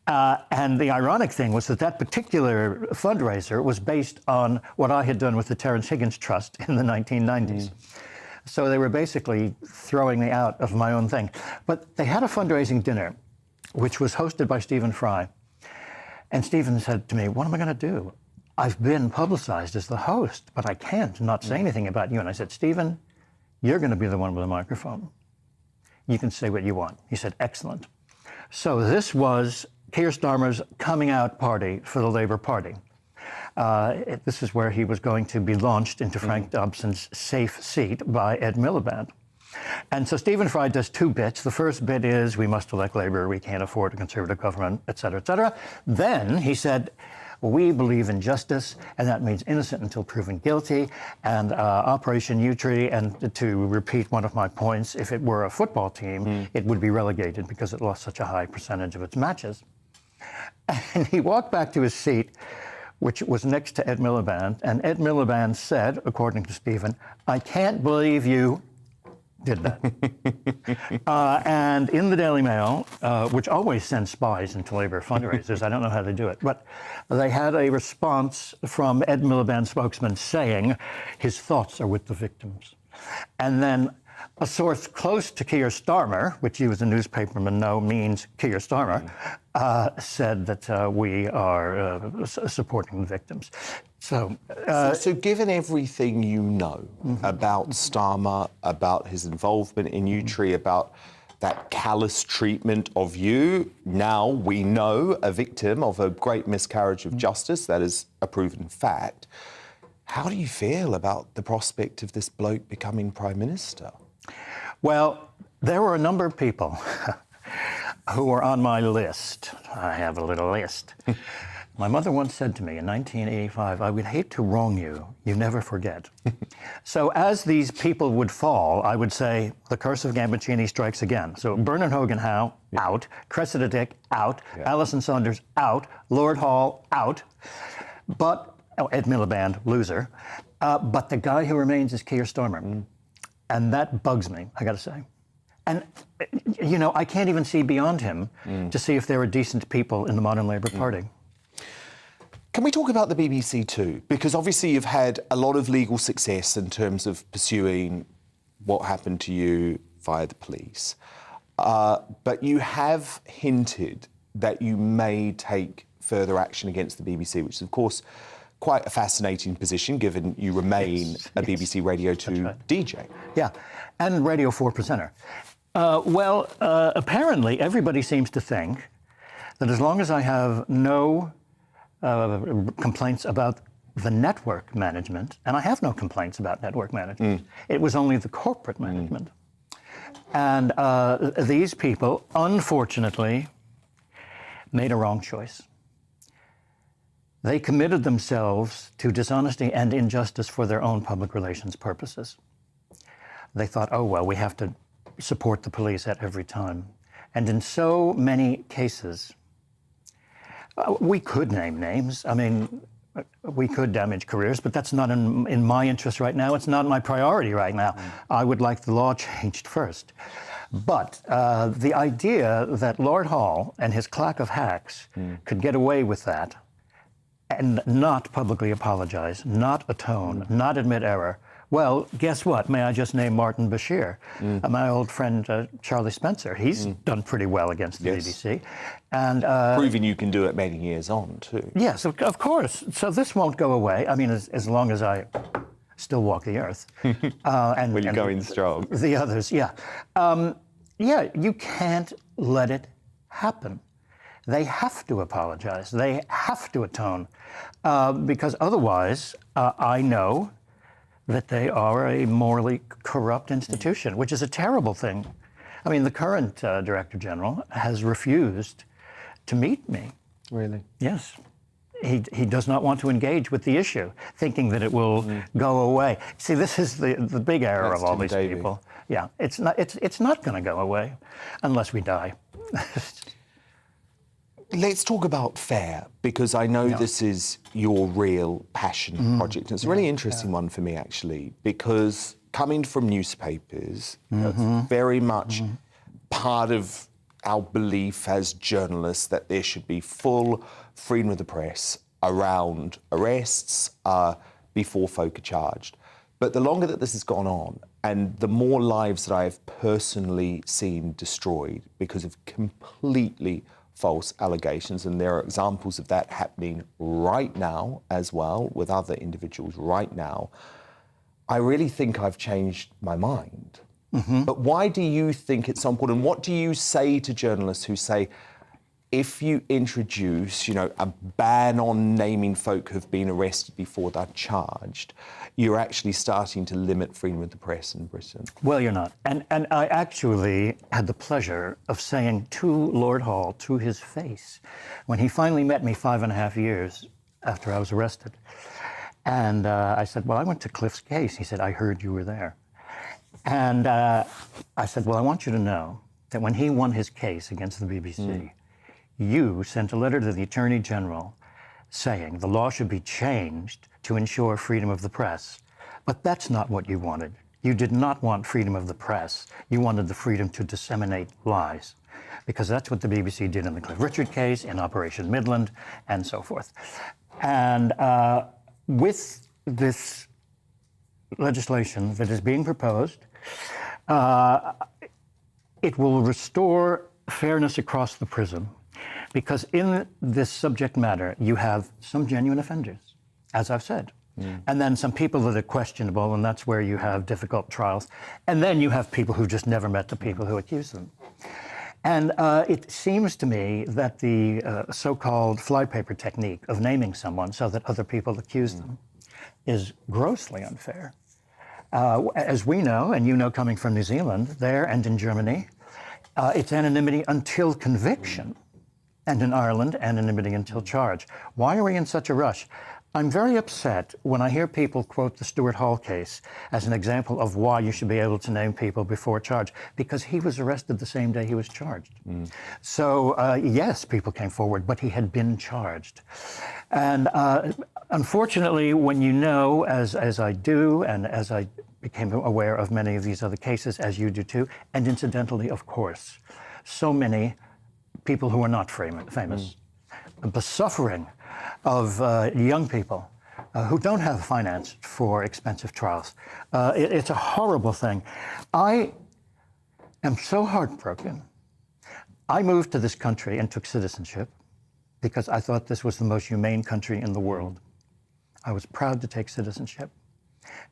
And the ironic thing was that particular fundraiser was based on what I had done with the Terence Higgins Trust in the 1990s. So they were basically throwing me out of my own thing. But they had a fundraising dinner, which was hosted by Stephen Fry. And Stephen said to me, what am I going to do? I've been publicized as the host, but I can't not say anything about you. And I said, Stephen, you're going to be the one with a microphone. You can say what you want. He said, excellent. So this was Keir Starmer's coming out party for the Labour Party. This is where he was going to be launched into Frank Dobson's safe seat by Ed Miliband. And so Stephen Fry does two bits. The first bit is, we must elect Labour, we can't afford a Conservative government, et cetera, et cetera. Then he said, we believe in justice, and that means innocent until proven guilty, and Operation Yewtree, and to repeat one of my points, if it were a football team, it would be relegated because it lost such a high percentage of its matches. And he walked back to his seat, which was next to Ed Miliband, and Ed Miliband said, according to Stephen, I can't believe you did that. And in the Daily Mail, which always sends spies into Labour fundraisers, I don't know how they do it, but they had a response from Ed Miliband's spokesman saying his thoughts are with the victims. And then a source close to Keir Starmer, which you as a newspaperman know means Keir Starmer, said that we are supporting the victims. So given everything you know about Starmer, about his involvement in Yewtree, about that callous treatment of you, now we know a victim of a great miscarriage of justice, that is a proven fact. How do you feel about the prospect of this bloke becoming Prime Minister? Well, there were a number of people who were on my list. I have a little list. My mother once said to me in 1985, I would hate to wrong you, you never forget. So as these people would fall, I would say, the curse of Gambaccini strikes again. So Bernard Hogan Howe, out. Cressida Dick, out. Alison Saunders, out. Lord Hall, out. But, Ed Miliband, loser. But the guy who remains is Keir Starmer. And that bugs me, I gotta say. And, I can't even see beyond him to see if there are decent people in the modern Labour Party. Can we talk about the BBC too? Because obviously you've had a lot of legal success in terms of pursuing what happened to you via the police. But you have hinted that you may take further action against the BBC, which is, of course, quite a fascinating position, given you remain a BBC Radio 2 DJ. Yeah, and Radio 4 presenter. Apparently everybody seems to think that as long as I have no complaints about the network management, and I have no complaints about network management, it was only the corporate management. And these people, unfortunately, made a wrong choice. They committed themselves to dishonesty and injustice for their own public relations purposes. They thought, oh, well, we have to support the police at every time. And in so many cases, we could name names. I mean, we could damage careers, but that's not in my interest right now. It's not my priority right now. I would like the law changed first. But the idea that Lord Hall and his claque of hacks could get away with that and not publicly apologize, not atone, not admit error, well, guess what? May I just name Martin Bashir, my old friend Charlie Spencer. He's done pretty well against the BBC. And proving you can do it many years on, too. Yes, of course. So this won't go away. I mean, as long as I still walk the earth. And you're going strong. The others, yeah. You can't let it happen. They have to apologize. They have to atone. Because otherwise, I know that they are a morally corrupt institution, which is a terrible thing. I mean, the current Director General has refused to meet me. Really? Yes. He does not want to engage with the issue, thinking that it will go away. See, this is the big error of all these people. Yeah, it's not going to go away unless we die. Let's talk about FAIR, because I know this is your real passion project. It's a really interesting one for me, actually, because coming from newspapers, that's very much part of our belief as journalists that there should be full freedom of the press around arrests before folk are charged. But the longer that this has gone on, and the more lives that I have personally seen destroyed because of completely false allegations, and there are examples of that happening right now as well with other individuals right now, I really think I've changed my mind. But why do you think it's so important? What do you say to journalists who say, if you introduce, a ban on naming folk who've been arrested before they're charged, you're actually starting to limit freedom of the press in Britain? Well, you're not. And I actually had the pleasure of saying to Lord Hall, to his face, when he finally met me 5.5 years after I was arrested. And I said, well, I went to Cliff's case. He said, I heard you were there. And I said, well, I want you to know that when he won his case against the BBC, you sent a letter to the Attorney General saying the law should be changed to ensure freedom of the press. But that's not what you wanted. You did not want freedom of the press. You wanted the freedom to disseminate lies, because that's what the BBC did in the Cliff Richard case, in Operation Midland, and so forth. And with this legislation that is being proposed, it will restore fairness across the prism. Because in this subject matter, you have some genuine offenders, as I've said. And then some people that are questionable, and that's where you have difficult trials. And then you have people who just never met the people who accuse them. And it seems to me that the so-called flypaper technique of naming someone so that other people accuse them is grossly unfair. As we know, and you know coming from New Zealand, there and in Germany, it's anonymity until conviction. And in Ireland, anonymity until charge. Why are we in such a rush? I'm very upset when I hear people quote the Stuart Hall case as an example of why you should be able to name people before charge, because he was arrested the same day he was charged. So, yes, people came forward, but he had been charged. And unfortunately, when you know, as I do, and as I became aware of many of these other cases, as you do too, and incidentally, of course, so many people who are not famous, the suffering of young people who don't have finance for expensive trials. It's a horrible thing. I am so heartbroken. I moved to this country and took citizenship because I thought this was the most humane country in the world. I was proud to take citizenship.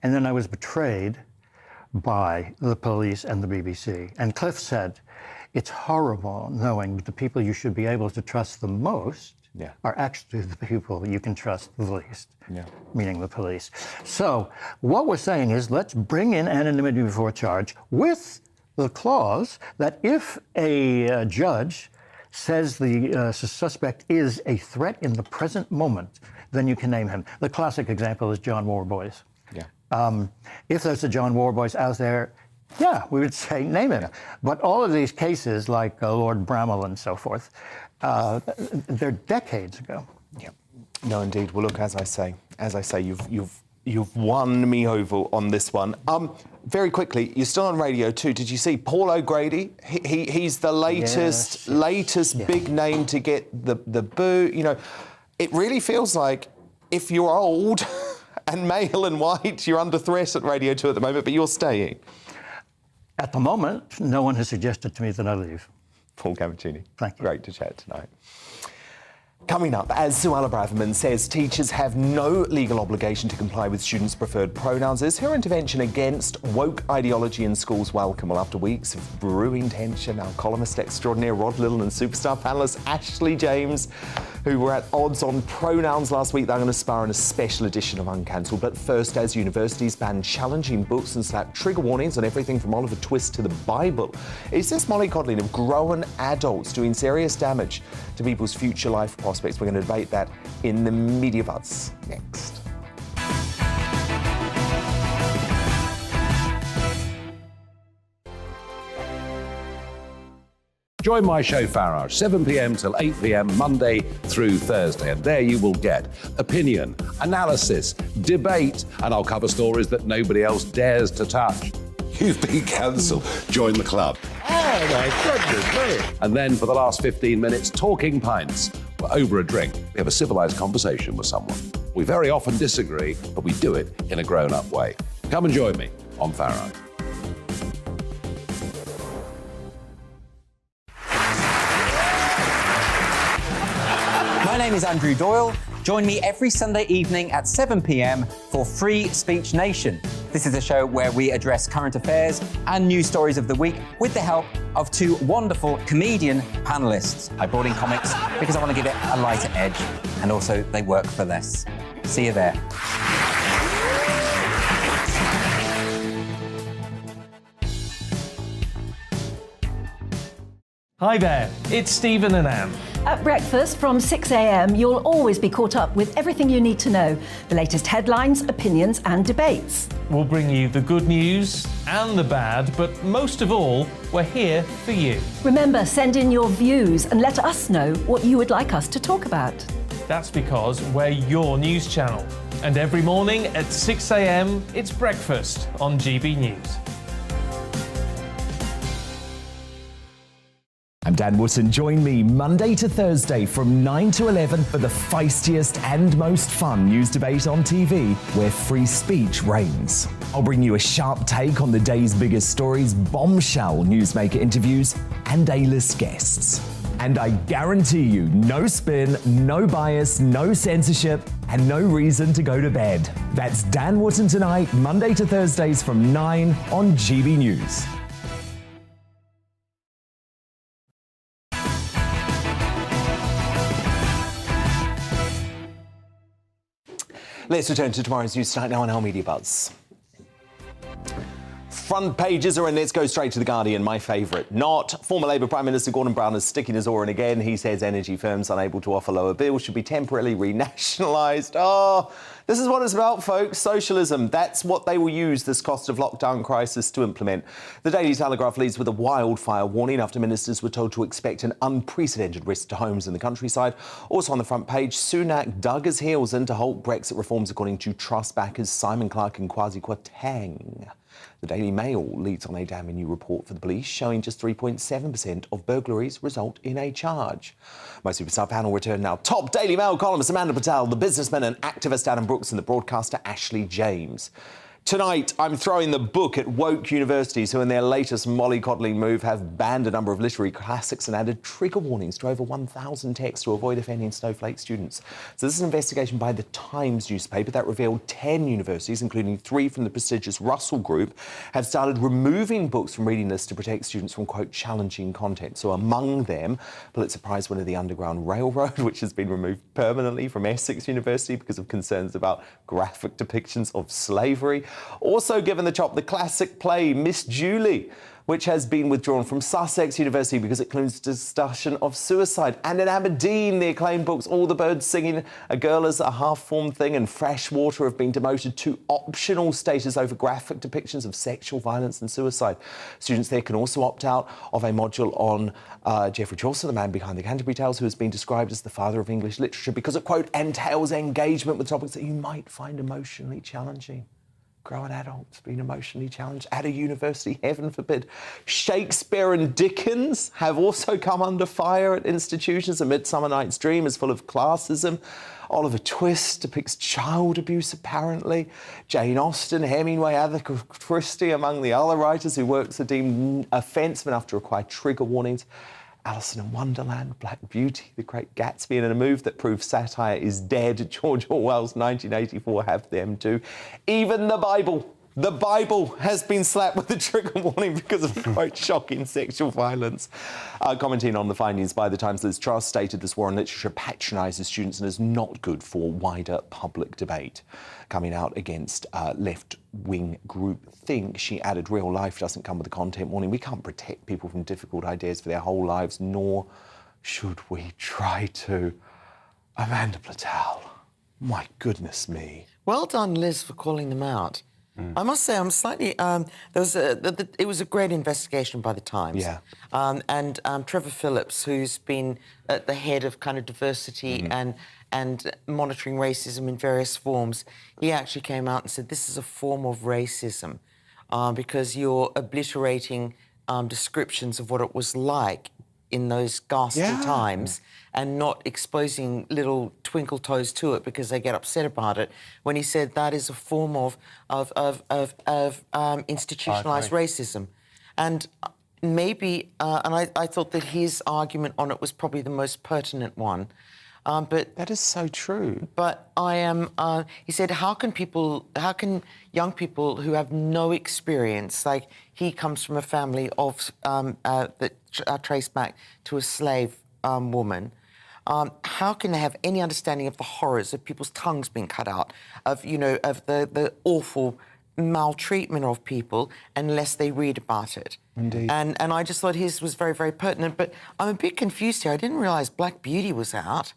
And then I was betrayed by the police and the BBC. And Cliff said, it's horrible knowing the people you should be able to trust the most are actually the people you can trust the least, meaning the police. So what we're saying is let's bring in anonymity before charge with the clause that if a judge says the suspect is a threat in the present moment, then you can name him. The classic example is John Warboys. If there's a John Warboys out there, we would say name him. But all of these cases, like Lord Bramall and so forth, they're decades ago. No, indeed. Well, look, as I say, you've won me over on this one. Very quickly, you're still on radio too. Did you see Paul O'Grady? He's the latest big name to get the boo. You know, it really feels like if you're old and male and white, you're under threat at Radio 2 at the moment, but you're staying. At the moment, no one has suggested to me that I leave. Paul Gambaccini. Thank you. Great to chat tonight. Coming up, as Suella Braverman says, teachers have no legal obligation to comply with students' preferred pronouns. Is her intervention against woke ideology in schools welcome? Well, after weeks of brewing tension, our columnist extraordinaire Rod Little and superstar panellist Ashley James, who were at odds on pronouns last week, they're going to spar in a special edition of Uncancelled. But first, as universities ban challenging books and slap trigger warnings on everything from Oliver Twist to the Bible, is this mollycoddling of grown adults doing serious damage to people's future life prospects? We're going to debate that in the Media Buzz next. Join my show Farage, 7 p.m. till 8 p.m. Monday through Thursday. And there you will get opinion, analysis, debate, and I'll cover stories that nobody else dares to touch. You've been cancelled. Join the club. Oh my goodness me. And then for the last 15 minutes, talking pints. We're over a drink. We have a civilised conversation with someone. We very often disagree, but we do it in a grown-up way. Come and join me on Farage. My name is Andrew Doyle. Join me every Sunday evening at 7 p.m. for Free Speech Nation. This is a show where we address current affairs and news stories of the week with the help of two wonderful comedian panellists. I brought in comics because I want to give it a lighter edge, and also they work for less. See you there. Hi there, it's Stephen and Anne. At breakfast from 6 a.m, you'll always be caught up with everything you need to know, the latest headlines, opinions and debates. We'll bring you the good news and the bad, but most of all, we're here for you. Remember, send in your views and let us know what you would like us to talk about. That's because we're your news channel. And every morning at 6 a.m, it's breakfast on GB News. I'm Dan Wootton. Join me Monday to Thursday from 9 to 11 for the feistiest and most fun news debate on TV, where free speech reigns. I'll bring you a sharp take on the day's biggest stories, bombshell newsmaker interviews, and A-list guests. And I guarantee you, no spin, no bias, no censorship, and no reason to go to bed. That's Dan Wootton tonight, Monday to Thursdays from 9 on GB News. Let's return to tomorrow's news tonight now on our Media Buzz. Front pages are in. Let's go straight to The Guardian, my favourite. Not. Former Labour Prime Minister Gordon Brown is sticking his oar in again. He says energy firms unable to offer lower bills should be temporarily renationalised. Oh, this is what it's about, folks. Socialism. That's what they will use this cost of lockdown crisis to implement. The Daily Telegraph leads with a wildfire warning after ministers were told to expect an unprecedented risk to homes in the countryside. Also on the front page, Sunak dug his heels in to halt Brexit reforms, according to Truss backers Simon Clarke and Kwasi Kwarteng. The Daily Mail leads on a damning new report for the police showing just 3.7% of burglaries result in a charge. My superstar panel return now. Top Daily Mail columnist Amanda Patel, the businessman and activist Adam Brooks, and the broadcaster Ashley James. Tonight, I'm throwing the book at woke universities who, in their latest mollycoddling move, have banned a number of literary classics and added trigger warnings to over 1,000 texts to avoid offending snowflake students. So this is an investigation by the Times newspaper that revealed 10 universities, including 3 from the prestigious Russell Group, have started removing books from reading lists to protect students from, quote, challenging content. So among them, Pulitzer Prize winner The Underground Railroad, which has been removed permanently from Essex University because of concerns about graphic depictions of slavery. Also given the chop, the classic play Miss Julie, which has been withdrawn from Sussex University because it includes discussion of suicide. And in Aberdeen, the acclaimed books All the Birds Singing, A Girl is a Half-Formed Thing and Freshwater have been demoted to optional status over graphic depictions of sexual violence and suicide. Students there can also opt out of a module on Geoffrey Chaucer, the man behind the Canterbury Tales, who has been described as the father of English literature because it, quote, entails engagement with topics that you might find emotionally challenging. Grown adults being emotionally challenged at a university, heaven forbid. Shakespeare and Dickens have also come under fire at institutions. A Midsummer Night's Dream is full of classism. Oliver Twist depicts child abuse, apparently. Jane Austen, Hemingway, Agatha Christie, among the other writers who works are deemed offensive enough to require trigger warnings. Alice in Wonderland, Black Beauty, The Great Gatsby, and in a move that proves satire is dead, George Orwell's 1984 have them too. Even the Bible has been slapped with a trigger warning because of, quote, shocking sexual violence. Commenting on the findings by the Times, Liz Truss stated this war on literature patronises students and is not good for wider public debate. Coming out against left-wing groupthink, she added, real life doesn't come with a content warning. We can't protect people from difficult ideas for their whole lives, nor should we try to. Amanda Platel, my goodness me. Well done, Liz, for calling them out. I must say, I'm slightly. It was a great investigation by the Times. Yeah. And Trevor Phillips, who's been at the head of kind of diversity and monitoring racism in various forms, he actually came out and said this is a form of racism because you're obliterating descriptions of what it was like in those ghastly times and not exposing little twinkle toes to it because they get upset about it, when he said that is a form of institutionalised racism. And maybe, and I thought that his argument on it was probably the most pertinent one. But that is so true. But I am. He said, how can young people who have no experience, like he comes from a family of that trace back to a slave woman, how can they have any understanding of the horrors of people's tongues being cut out, of the awful maltreatment of people unless they read about it? Indeed. And I just thought his was very, very pertinent. But I'm a bit confused here. I didn't realise Black Beauty was out.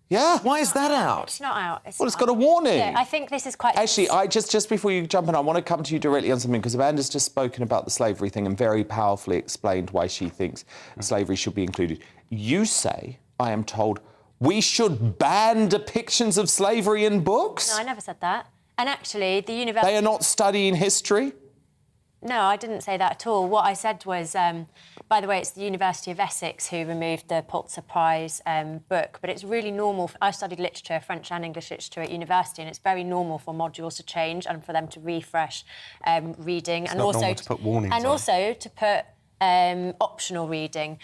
Yeah. Why is that out? It's not out. It's got a warning. Yeah, I think this is quite... Actually, just before you jump in, I want to come to you directly on something, because Amanda's just spoken about the slavery thing and very powerfully explained why she thinks slavery should be included. You say, I am told, we should ban depictions of slavery in books? No, I never said that. And actually, the university... They are not studying history? No, I didn't say that at all. What I said was, by the way, it's the University of Essex who removed the Pulitzer Prize book, but it's really normal. I studied literature, French and English literature at university, and it's very normal for modules to change and for them to refresh reading. It's and not also normal to put warnings and on. also to put optional reading.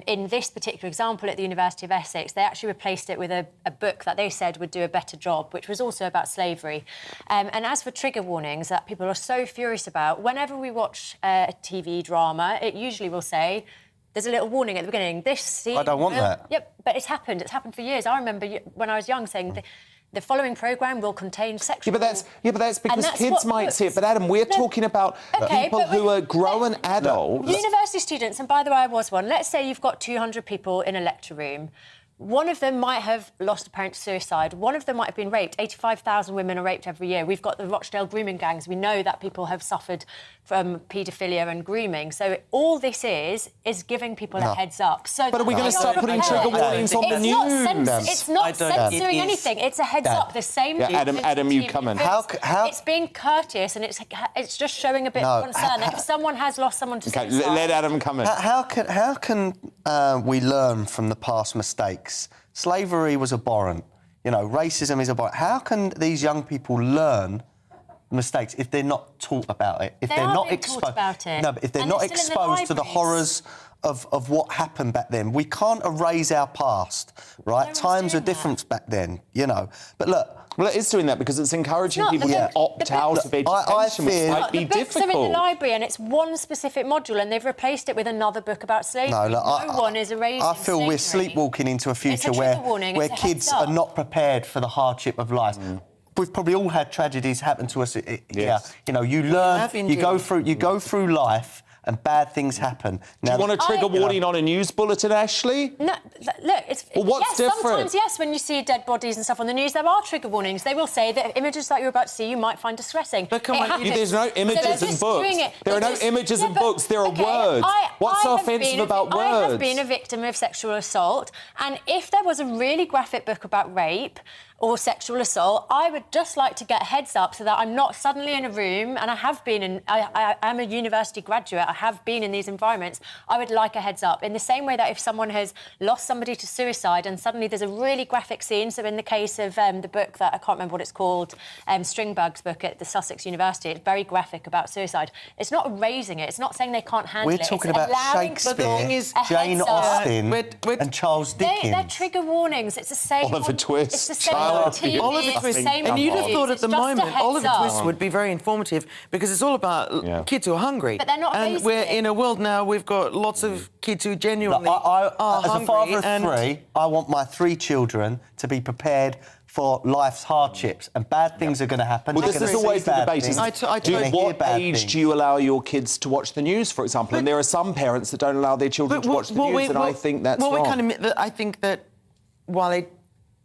In this particular example at the University of Essex, they actually replaced it with a book that they said would do a better job, which was also about slavery. And as for trigger warnings that people are so furious about, whenever we watch a TV drama, it usually will say, there's a little warning at the beginning. This scene... I don't want that. Yep, but it's happened. It's happened for years. I remember when I was young saying... The following programme will contain sexual... Yeah, but that's because kids might see it. But, Adam, we're talking about people who are grown adults. University students, and by the way, I was one. Let's say you've got 200 people in a lecture room. One of them might have lost a parent to suicide. One of them might have been raped. 85,000 women are raped every year. We've got the Rochdale grooming gangs. We know that people have suffered from paedophilia and grooming. So all this is giving people a heads up. So but are we going to start putting trigger warnings on the news? It's not censoring anything. It's a heads up. The same. Yeah, Adam, you come in. It's being courteous and it's just showing a bit of concern. If someone has lost someone to suicide... let Adam come in. How can we learn from the past mistakes? Slavery was abhorrent. You know, racism is abhorrent. How can these young people learn mistakes if they're not taught about it. If They they're are not being taught about it. No, but if they're And not they're still in the exposed to the libraries. horrors of what happened back then, we can't erase our past, right? Times are different back then, you know. But look. Well, it is doing that because it's encouraging It's not. people The to book- opt the out book- of education, which might be the books are in difficult. the library and it's one specific module and they've replaced it with another book about slavery. No, look, one is erasing I feel we're slavery. sleepwalking into a It's future a where trigger warning, where it's a kids heads up. are not prepared for the hardship of life. We've probably all had tragedies happen to us. Yeah, you know, you learn, have you go through life, and bad things happen. Do you want a trigger warning on a news bulletin, Ashley? No, look, it's... Well, what's yes, different? Sometimes, yes, when you see dead bodies and stuff on the news, there are trigger warnings. They will say that images that you're about to see you might find distressing. But come on, there's no images in books. There are no images in books, there are words. What's so offensive about words? I have been a victim of sexual assault, and if there was a really graphic book about rape or sexual assault, I would just like to get a heads up so that I'm not suddenly in a room, and I have been in, I am a university graduate, I have been in these environments, I would like a heads up. In the same way that if someone has lost somebody to suicide and suddenly there's a really graphic scene, so in the case of the book that, I can't remember what it's called, Stringbug's book at the Sussex University, it's very graphic about suicide. It's not erasing it, it's not saying they can't handle it. We're talking it's about allowing Shakespeare, a Jane heads up. Austen, and Charles Dickens. They're trigger warnings. It's the same. Oliver Twist. It's the same on TV. Oliver it's Twist. the same And on you'd have news. thought at It's the just a moment heads Oliver up. Twist would be very informative because it's all about kids who are hungry. But they're not And raising we're it. in a world now we've got lots of kids who genuinely are As a hungry. father of and three, I want my 3 children to be prepared for life's hardships, and bad things are going to happen. Well, They're this is gonna always see the bad debate. things. What age do you allow your kids to watch the news, for example? And there are some parents that don't allow their children to watch the news, and I think that's wrong. we kind of admit that I think that while I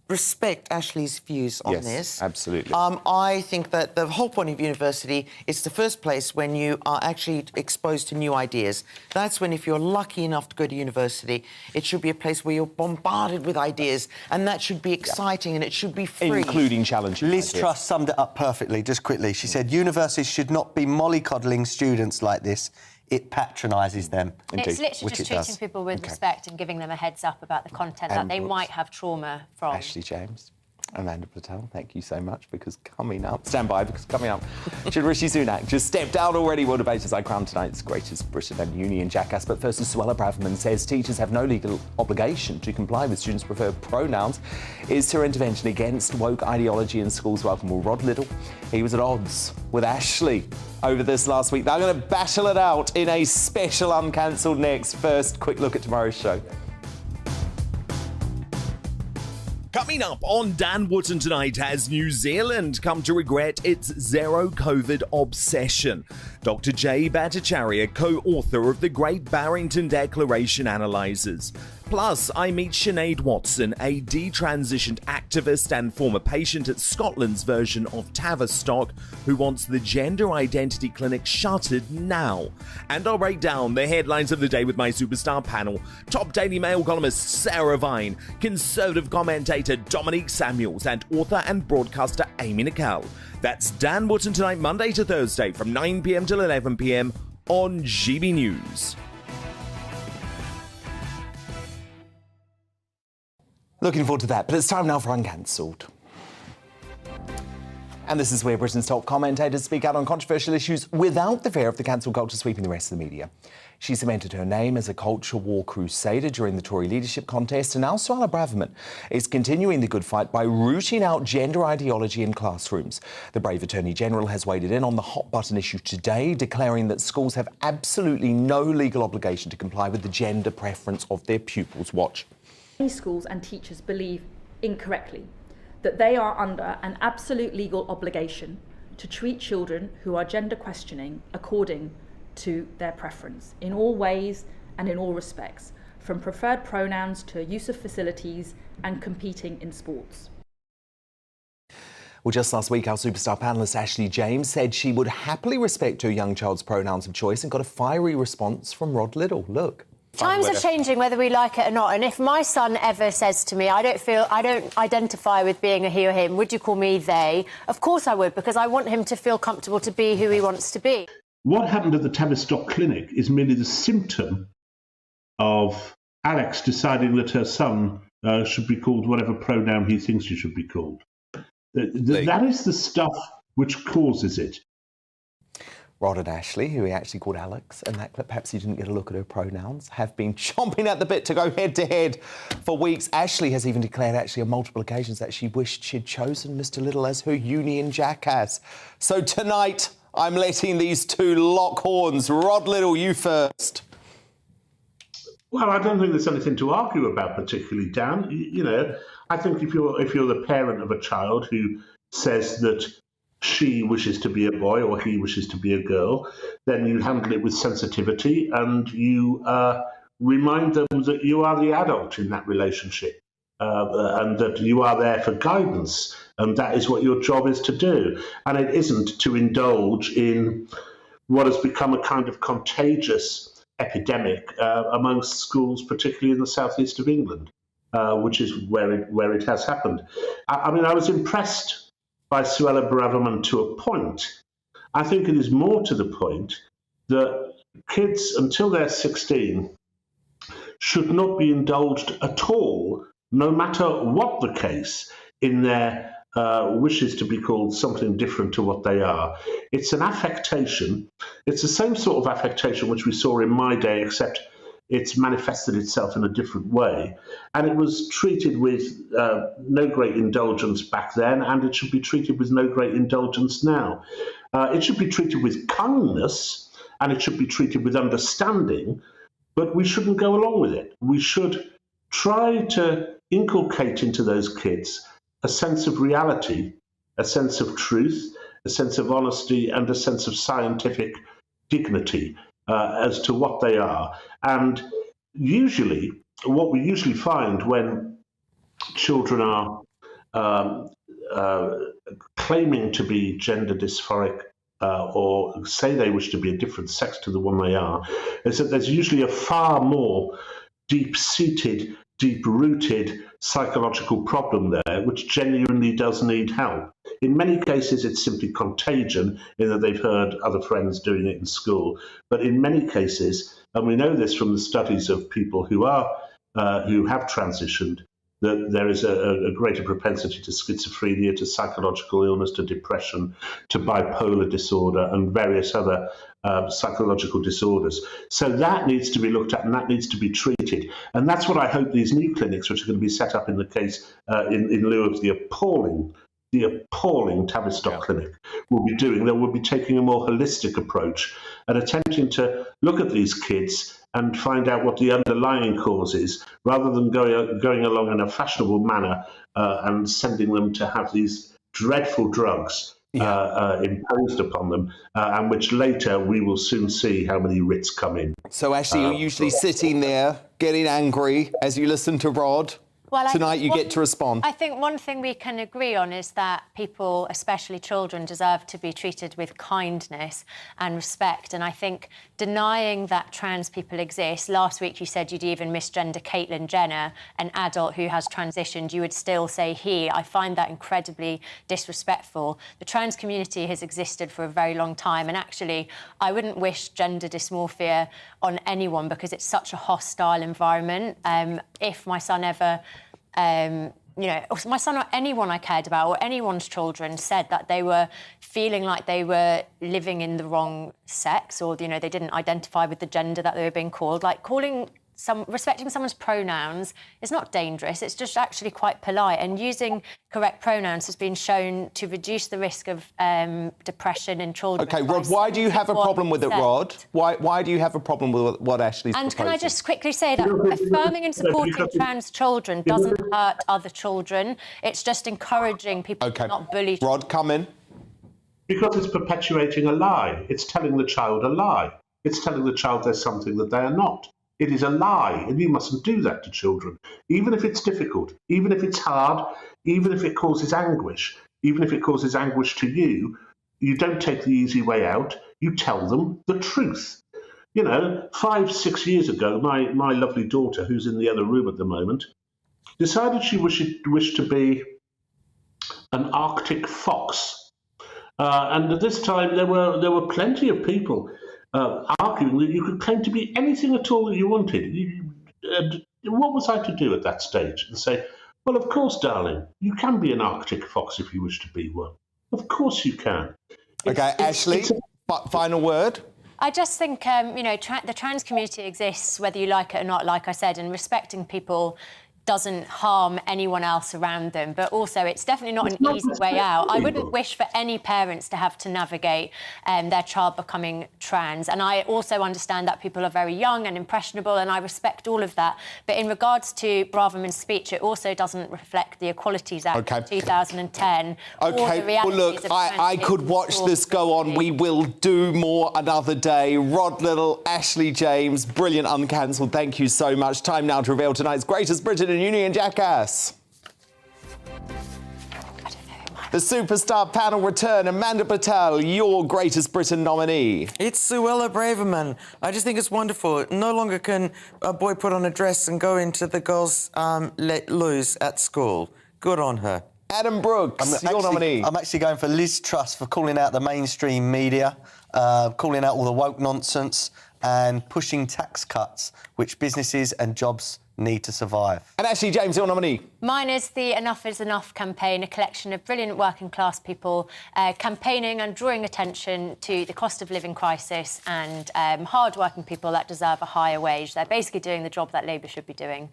respect Ashley's views on this. Absolutely. I think that the whole point of university is the first place when you are actually exposed to new ideas. That's when, if you're lucky enough to go to university, it should be a place where you're bombarded with ideas, and that should be exciting and it should be free. Including challenging Liz ideas. Truss summed it up perfectly, just quickly. She said, universities should not be mollycoddling students like this. It patronises them. It's literally which just it treating does. people with respect and giving them a heads up about the content that And they books. might have trauma from. Ashley James, Amanda Patel, thank you so much, because coming up, stand by, because coming up, should Rishi Sunak just step down already? World debaters I crown tonight's greatest Britain and Union jackass. But first, Suella Braverman says teachers have no legal obligation to comply with students' preferred pronouns. Is her intervention against woke ideology in schools? Welcome, well, Rod Liddle. He was at odds with Ashley over this last week. They're going to battle it out in a special Uncancelled next. First, quick look at tomorrow's show. Coming up on Dan Wootton tonight, has New Zealand come to regret its zero COVID obsession? Dr. Jay Bhattacharya, co-author of the Great Barrington Declaration, analyses. Plus, I meet Sinead Watson, a detransitioned activist and former patient at Scotland's version of Tavistock, who wants the gender identity clinic shuttered now. And I'll break down the headlines of the day with my superstar panel. Top Daily Mail columnist Sarah Vine, conservative commentator Dominique Samuels, and author and broadcaster Amy Nicol. That's Dan Wootton tonight, Monday to Thursday, from 9 p.m. till 11 p.m. on GB News. Looking forward to that, but it's time now for Uncancelled. And this is where Britain's top commentators speak out on controversial issues without the fear of the cancel culture sweeping the rest of the media. She cemented her name as a culture war crusader during the Tory leadership contest, and now Suella Braverman is continuing the good fight by rooting out gender ideology in classrooms. The brave Attorney General has waded in on the hot-button issue today, declaring that schools have absolutely no legal obligation to comply with the gender preference of their pupils. Watch. Many schools and teachers believe incorrectly that they are under an absolute legal obligation to treat children who are gender questioning according to their preference in all ways and in all respects, from preferred pronouns to use of facilities and competing in sports. Well, just last week, our superstar panellist Ashley James said she would happily respect her young child's pronouns of choice and got a fiery response from Rod Liddle. Look. Times are changing whether we like it or not, and if my son ever says to me, I don't identify with being a he or him, would you call me they? Of course I would, because I want him to feel comfortable to be who he wants to be. What happened at the Tavistock clinic is merely the symptom of Alex deciding that her son should be called whatever pronoun he thinks he should be called. That is the stuff which causes it. Rod and Ashley, who he actually called Alex in that clip, perhaps you didn't get a look at her pronouns, have been chomping at the bit to go head-to-head for weeks. Ashley has even declared actually on multiple occasions that she wished she'd chosen Mr Little as her union jackass. So tonight, I'm letting these two lock horns. Rod Little, you first. Well, I don't think there's anything to argue about particularly, Dan. You know, I think if you're the parent of a child who says that she wishes to be a boy or he wishes to be a girl, then you handle it with sensitivity and you remind them that you are the adult in that relationship and that you are there for guidance, and that is what your job is to do. And it isn't to indulge in what has become a kind of contagious epidemic amongst schools, particularly in the southeast of England, which is where it has happened. I mean, I was impressed by Suella Braverman to a point. I think it is more to the point that kids, until they're 16, should not be indulged at all, no matter what the case, in their wishes to be called something different to what they are. It's an affectation. It's the same sort of affectation which we saw in my day, except it's manifested itself in a different way. And it was treated with no great indulgence back then, and it should be treated with no great indulgence now. It should be treated with kindness, and it should be treated with understanding, but we shouldn't go along with it. We should try to inculcate into those kids a sense of reality, a sense of truth, a sense of honesty, and a sense of scientific dignity as to what they are. And usually, what we usually find when children are claiming to be gender dysphoric or say they wish to be a different sex to the one they are, is that there's usually a far more deep-seated, deep-rooted psychological problem there, which genuinely does need help. In many cases, it's simply contagion in that they've heard other friends doing it in school. But in many cases, and we know this from the studies of people who have transitioned, that there is a greater propensity to schizophrenia, to psychological illness, to depression, to bipolar disorder, and various other psychological disorders. So that needs to be looked at and that needs to be treated. And that's what I hope these new clinics, which are going to be set up in the case in lieu of the appalling Tavistock clinic, will be doing. They will be taking a more holistic approach and attempting to look at these kids and find out what the underlying cause is, rather than going along in a fashionable manner and sending them to have these dreadful drugs imposed upon them, and which later we will soon see how many writs come in. So Ashley, you're usually sitting there getting angry as you listen to Rod. Well, tonight you get to respond. I think one thing we can agree on is that people, especially children, deserve to be treated with kindness and respect. And I think denying that trans people exist, last week you said you'd even misgender Caitlyn Jenner, an adult who has transitioned, you would still say he. I find that incredibly disrespectful. The trans community has existed for a very long time, and actually I wouldn't wish gender dysmorphia on anyone because it's such a hostile environment. If my son ever my son or anyone I cared about or anyone's children said that they were feeling like they were living in the wrong sex, or, they didn't identify with the gender that they were being called, like respecting someone's pronouns is not dangerous, it's just actually quite polite. And using correct pronouns has been shown to reduce the risk of depression in children. OK, Rod, why do you have a problem with it, Rod? Why do you have a problem with what Ashley's proposing? Can I just quickly say that affirming and supporting trans children doesn't hurt other children. It's just encouraging people to not bully. Rod, come in. Because it's perpetuating a lie. It's telling the child a lie. It's telling the child they're something that they are not. It is a lie, and you mustn't do that to children, even if it's difficult, even if it's hard, even if it causes anguish, even if it causes anguish to you. You don't take the easy way out. You tell them the truth. 5-6 years ago, my lovely daughter, who's in the other room at the moment, decided she wished to be an Arctic fox. And at this time, there were plenty of people arguing that you could claim to be anything at all that you wanted. What was I to do at that stage? And say, well, of course, darling, you can be an Arctic fox if you wish to be one. Of course you can. Okay, Ashley, final word. I just think, the trans community exists whether you like it or not, like I said, and respecting people doesn't harm anyone else around them. But also, it's definitely not an easy way out. I wouldn't wish for any parents to have to navigate their child becoming trans. And I also understand that people are very young and impressionable, and I respect all of that. But in regards to Braverman's speech, it also doesn't reflect the Equalities Act of 2010. Okay, well, look, I could watch this go on. We will do more another day. Rod Little, Ashley James, brilliant, uncancelled. Thank you so much. Time now to reveal tonight's Greatest Britain and Union Jackass. The superstar panel return. Amanda Patel, your Greatest Britain nominee. It's Suella Braverman. I just think it's wonderful. No longer can a boy put on a dress and go into the girls' let loose at school. Good on her. Adam Brooks, your nominee. I'm actually going for Liz Truss for calling out the mainstream media, calling out all the woke nonsense and pushing tax cuts, which businesses and jobs need to survive. And Ashley James, your nominee. Mine is the Enough is Enough campaign, a collection of brilliant working class people campaigning and drawing attention to the cost of living crisis and hard-working people that deserve a higher wage. They're basically doing the job that Labour should be doing.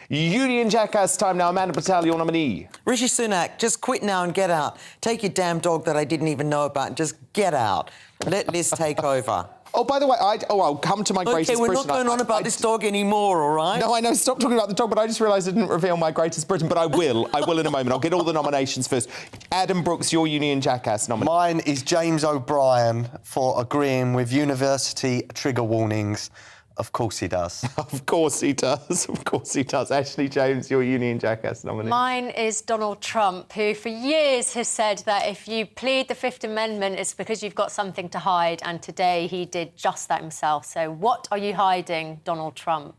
Union Jackass time now. Amanda Patel, your nominee. Rishi Sunak, just quit now and get out. Take your damn dog that I didn't even know about and just get out. Let Liz take over. Oh, by the way, I'll come to my Greatest Britain. OK, we're not going on about this dog anymore, all right? No, I know, stop talking about the dog, but I just realised I didn't reveal my Greatest Britain, but I will. I will in a moment. I'll get all the nominations first. Adam Brooks, your Union Jackass nominee. Mine is James O'Brien for agreeing with university trigger warnings. Of course he does. Of course he does. Of course he does. Ashley James, your Union Jackass nominee. Mine is Donald Trump, who for years has said that if you plead the Fifth Amendment, it's because you've got something to hide, and today he did just that himself. So what are you hiding, Donald Trump?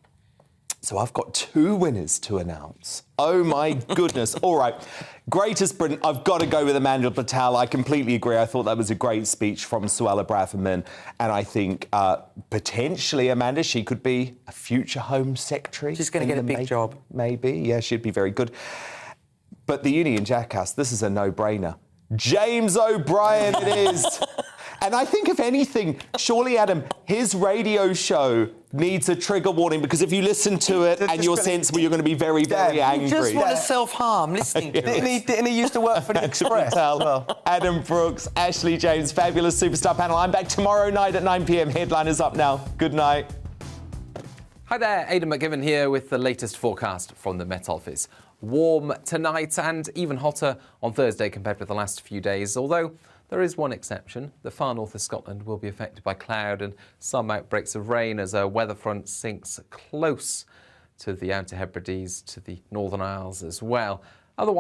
So I've got two winners to announce. Oh, my goodness. All right. Greatest Britain, I've got to go with Amanda Patel. I completely agree. I thought that was a great speech from Suella Braverman. And I think potentially, Amanda, she could be a future Home Secretary. She's going to get a big job. Maybe. Yeah, she'd be very good. But the Union Jackass, this is a no-brainer. James O'Brien it is. And I think, if anything, surely, Adam, his radio show needs a trigger warning, because if you listen to it and you're sensible, you're going to be very, very angry. You just want to self-harm listening to it. Didn't he used to work for the Express? Adam Brooks, Ashley James, fabulous superstar panel. I'm back tomorrow night at 9 p.m. Headline is up now. Good night. Hi there, Aidan McGivern here with the latest forecast from the Met Office. Warm tonight and even hotter on Thursday compared with the last few days, although there is one exception. The far north of Scotland will be affected by cloud and some outbreaks of rain as a weather front sinks close to the Outer Hebrides, to the Northern Isles as well. Otherwise,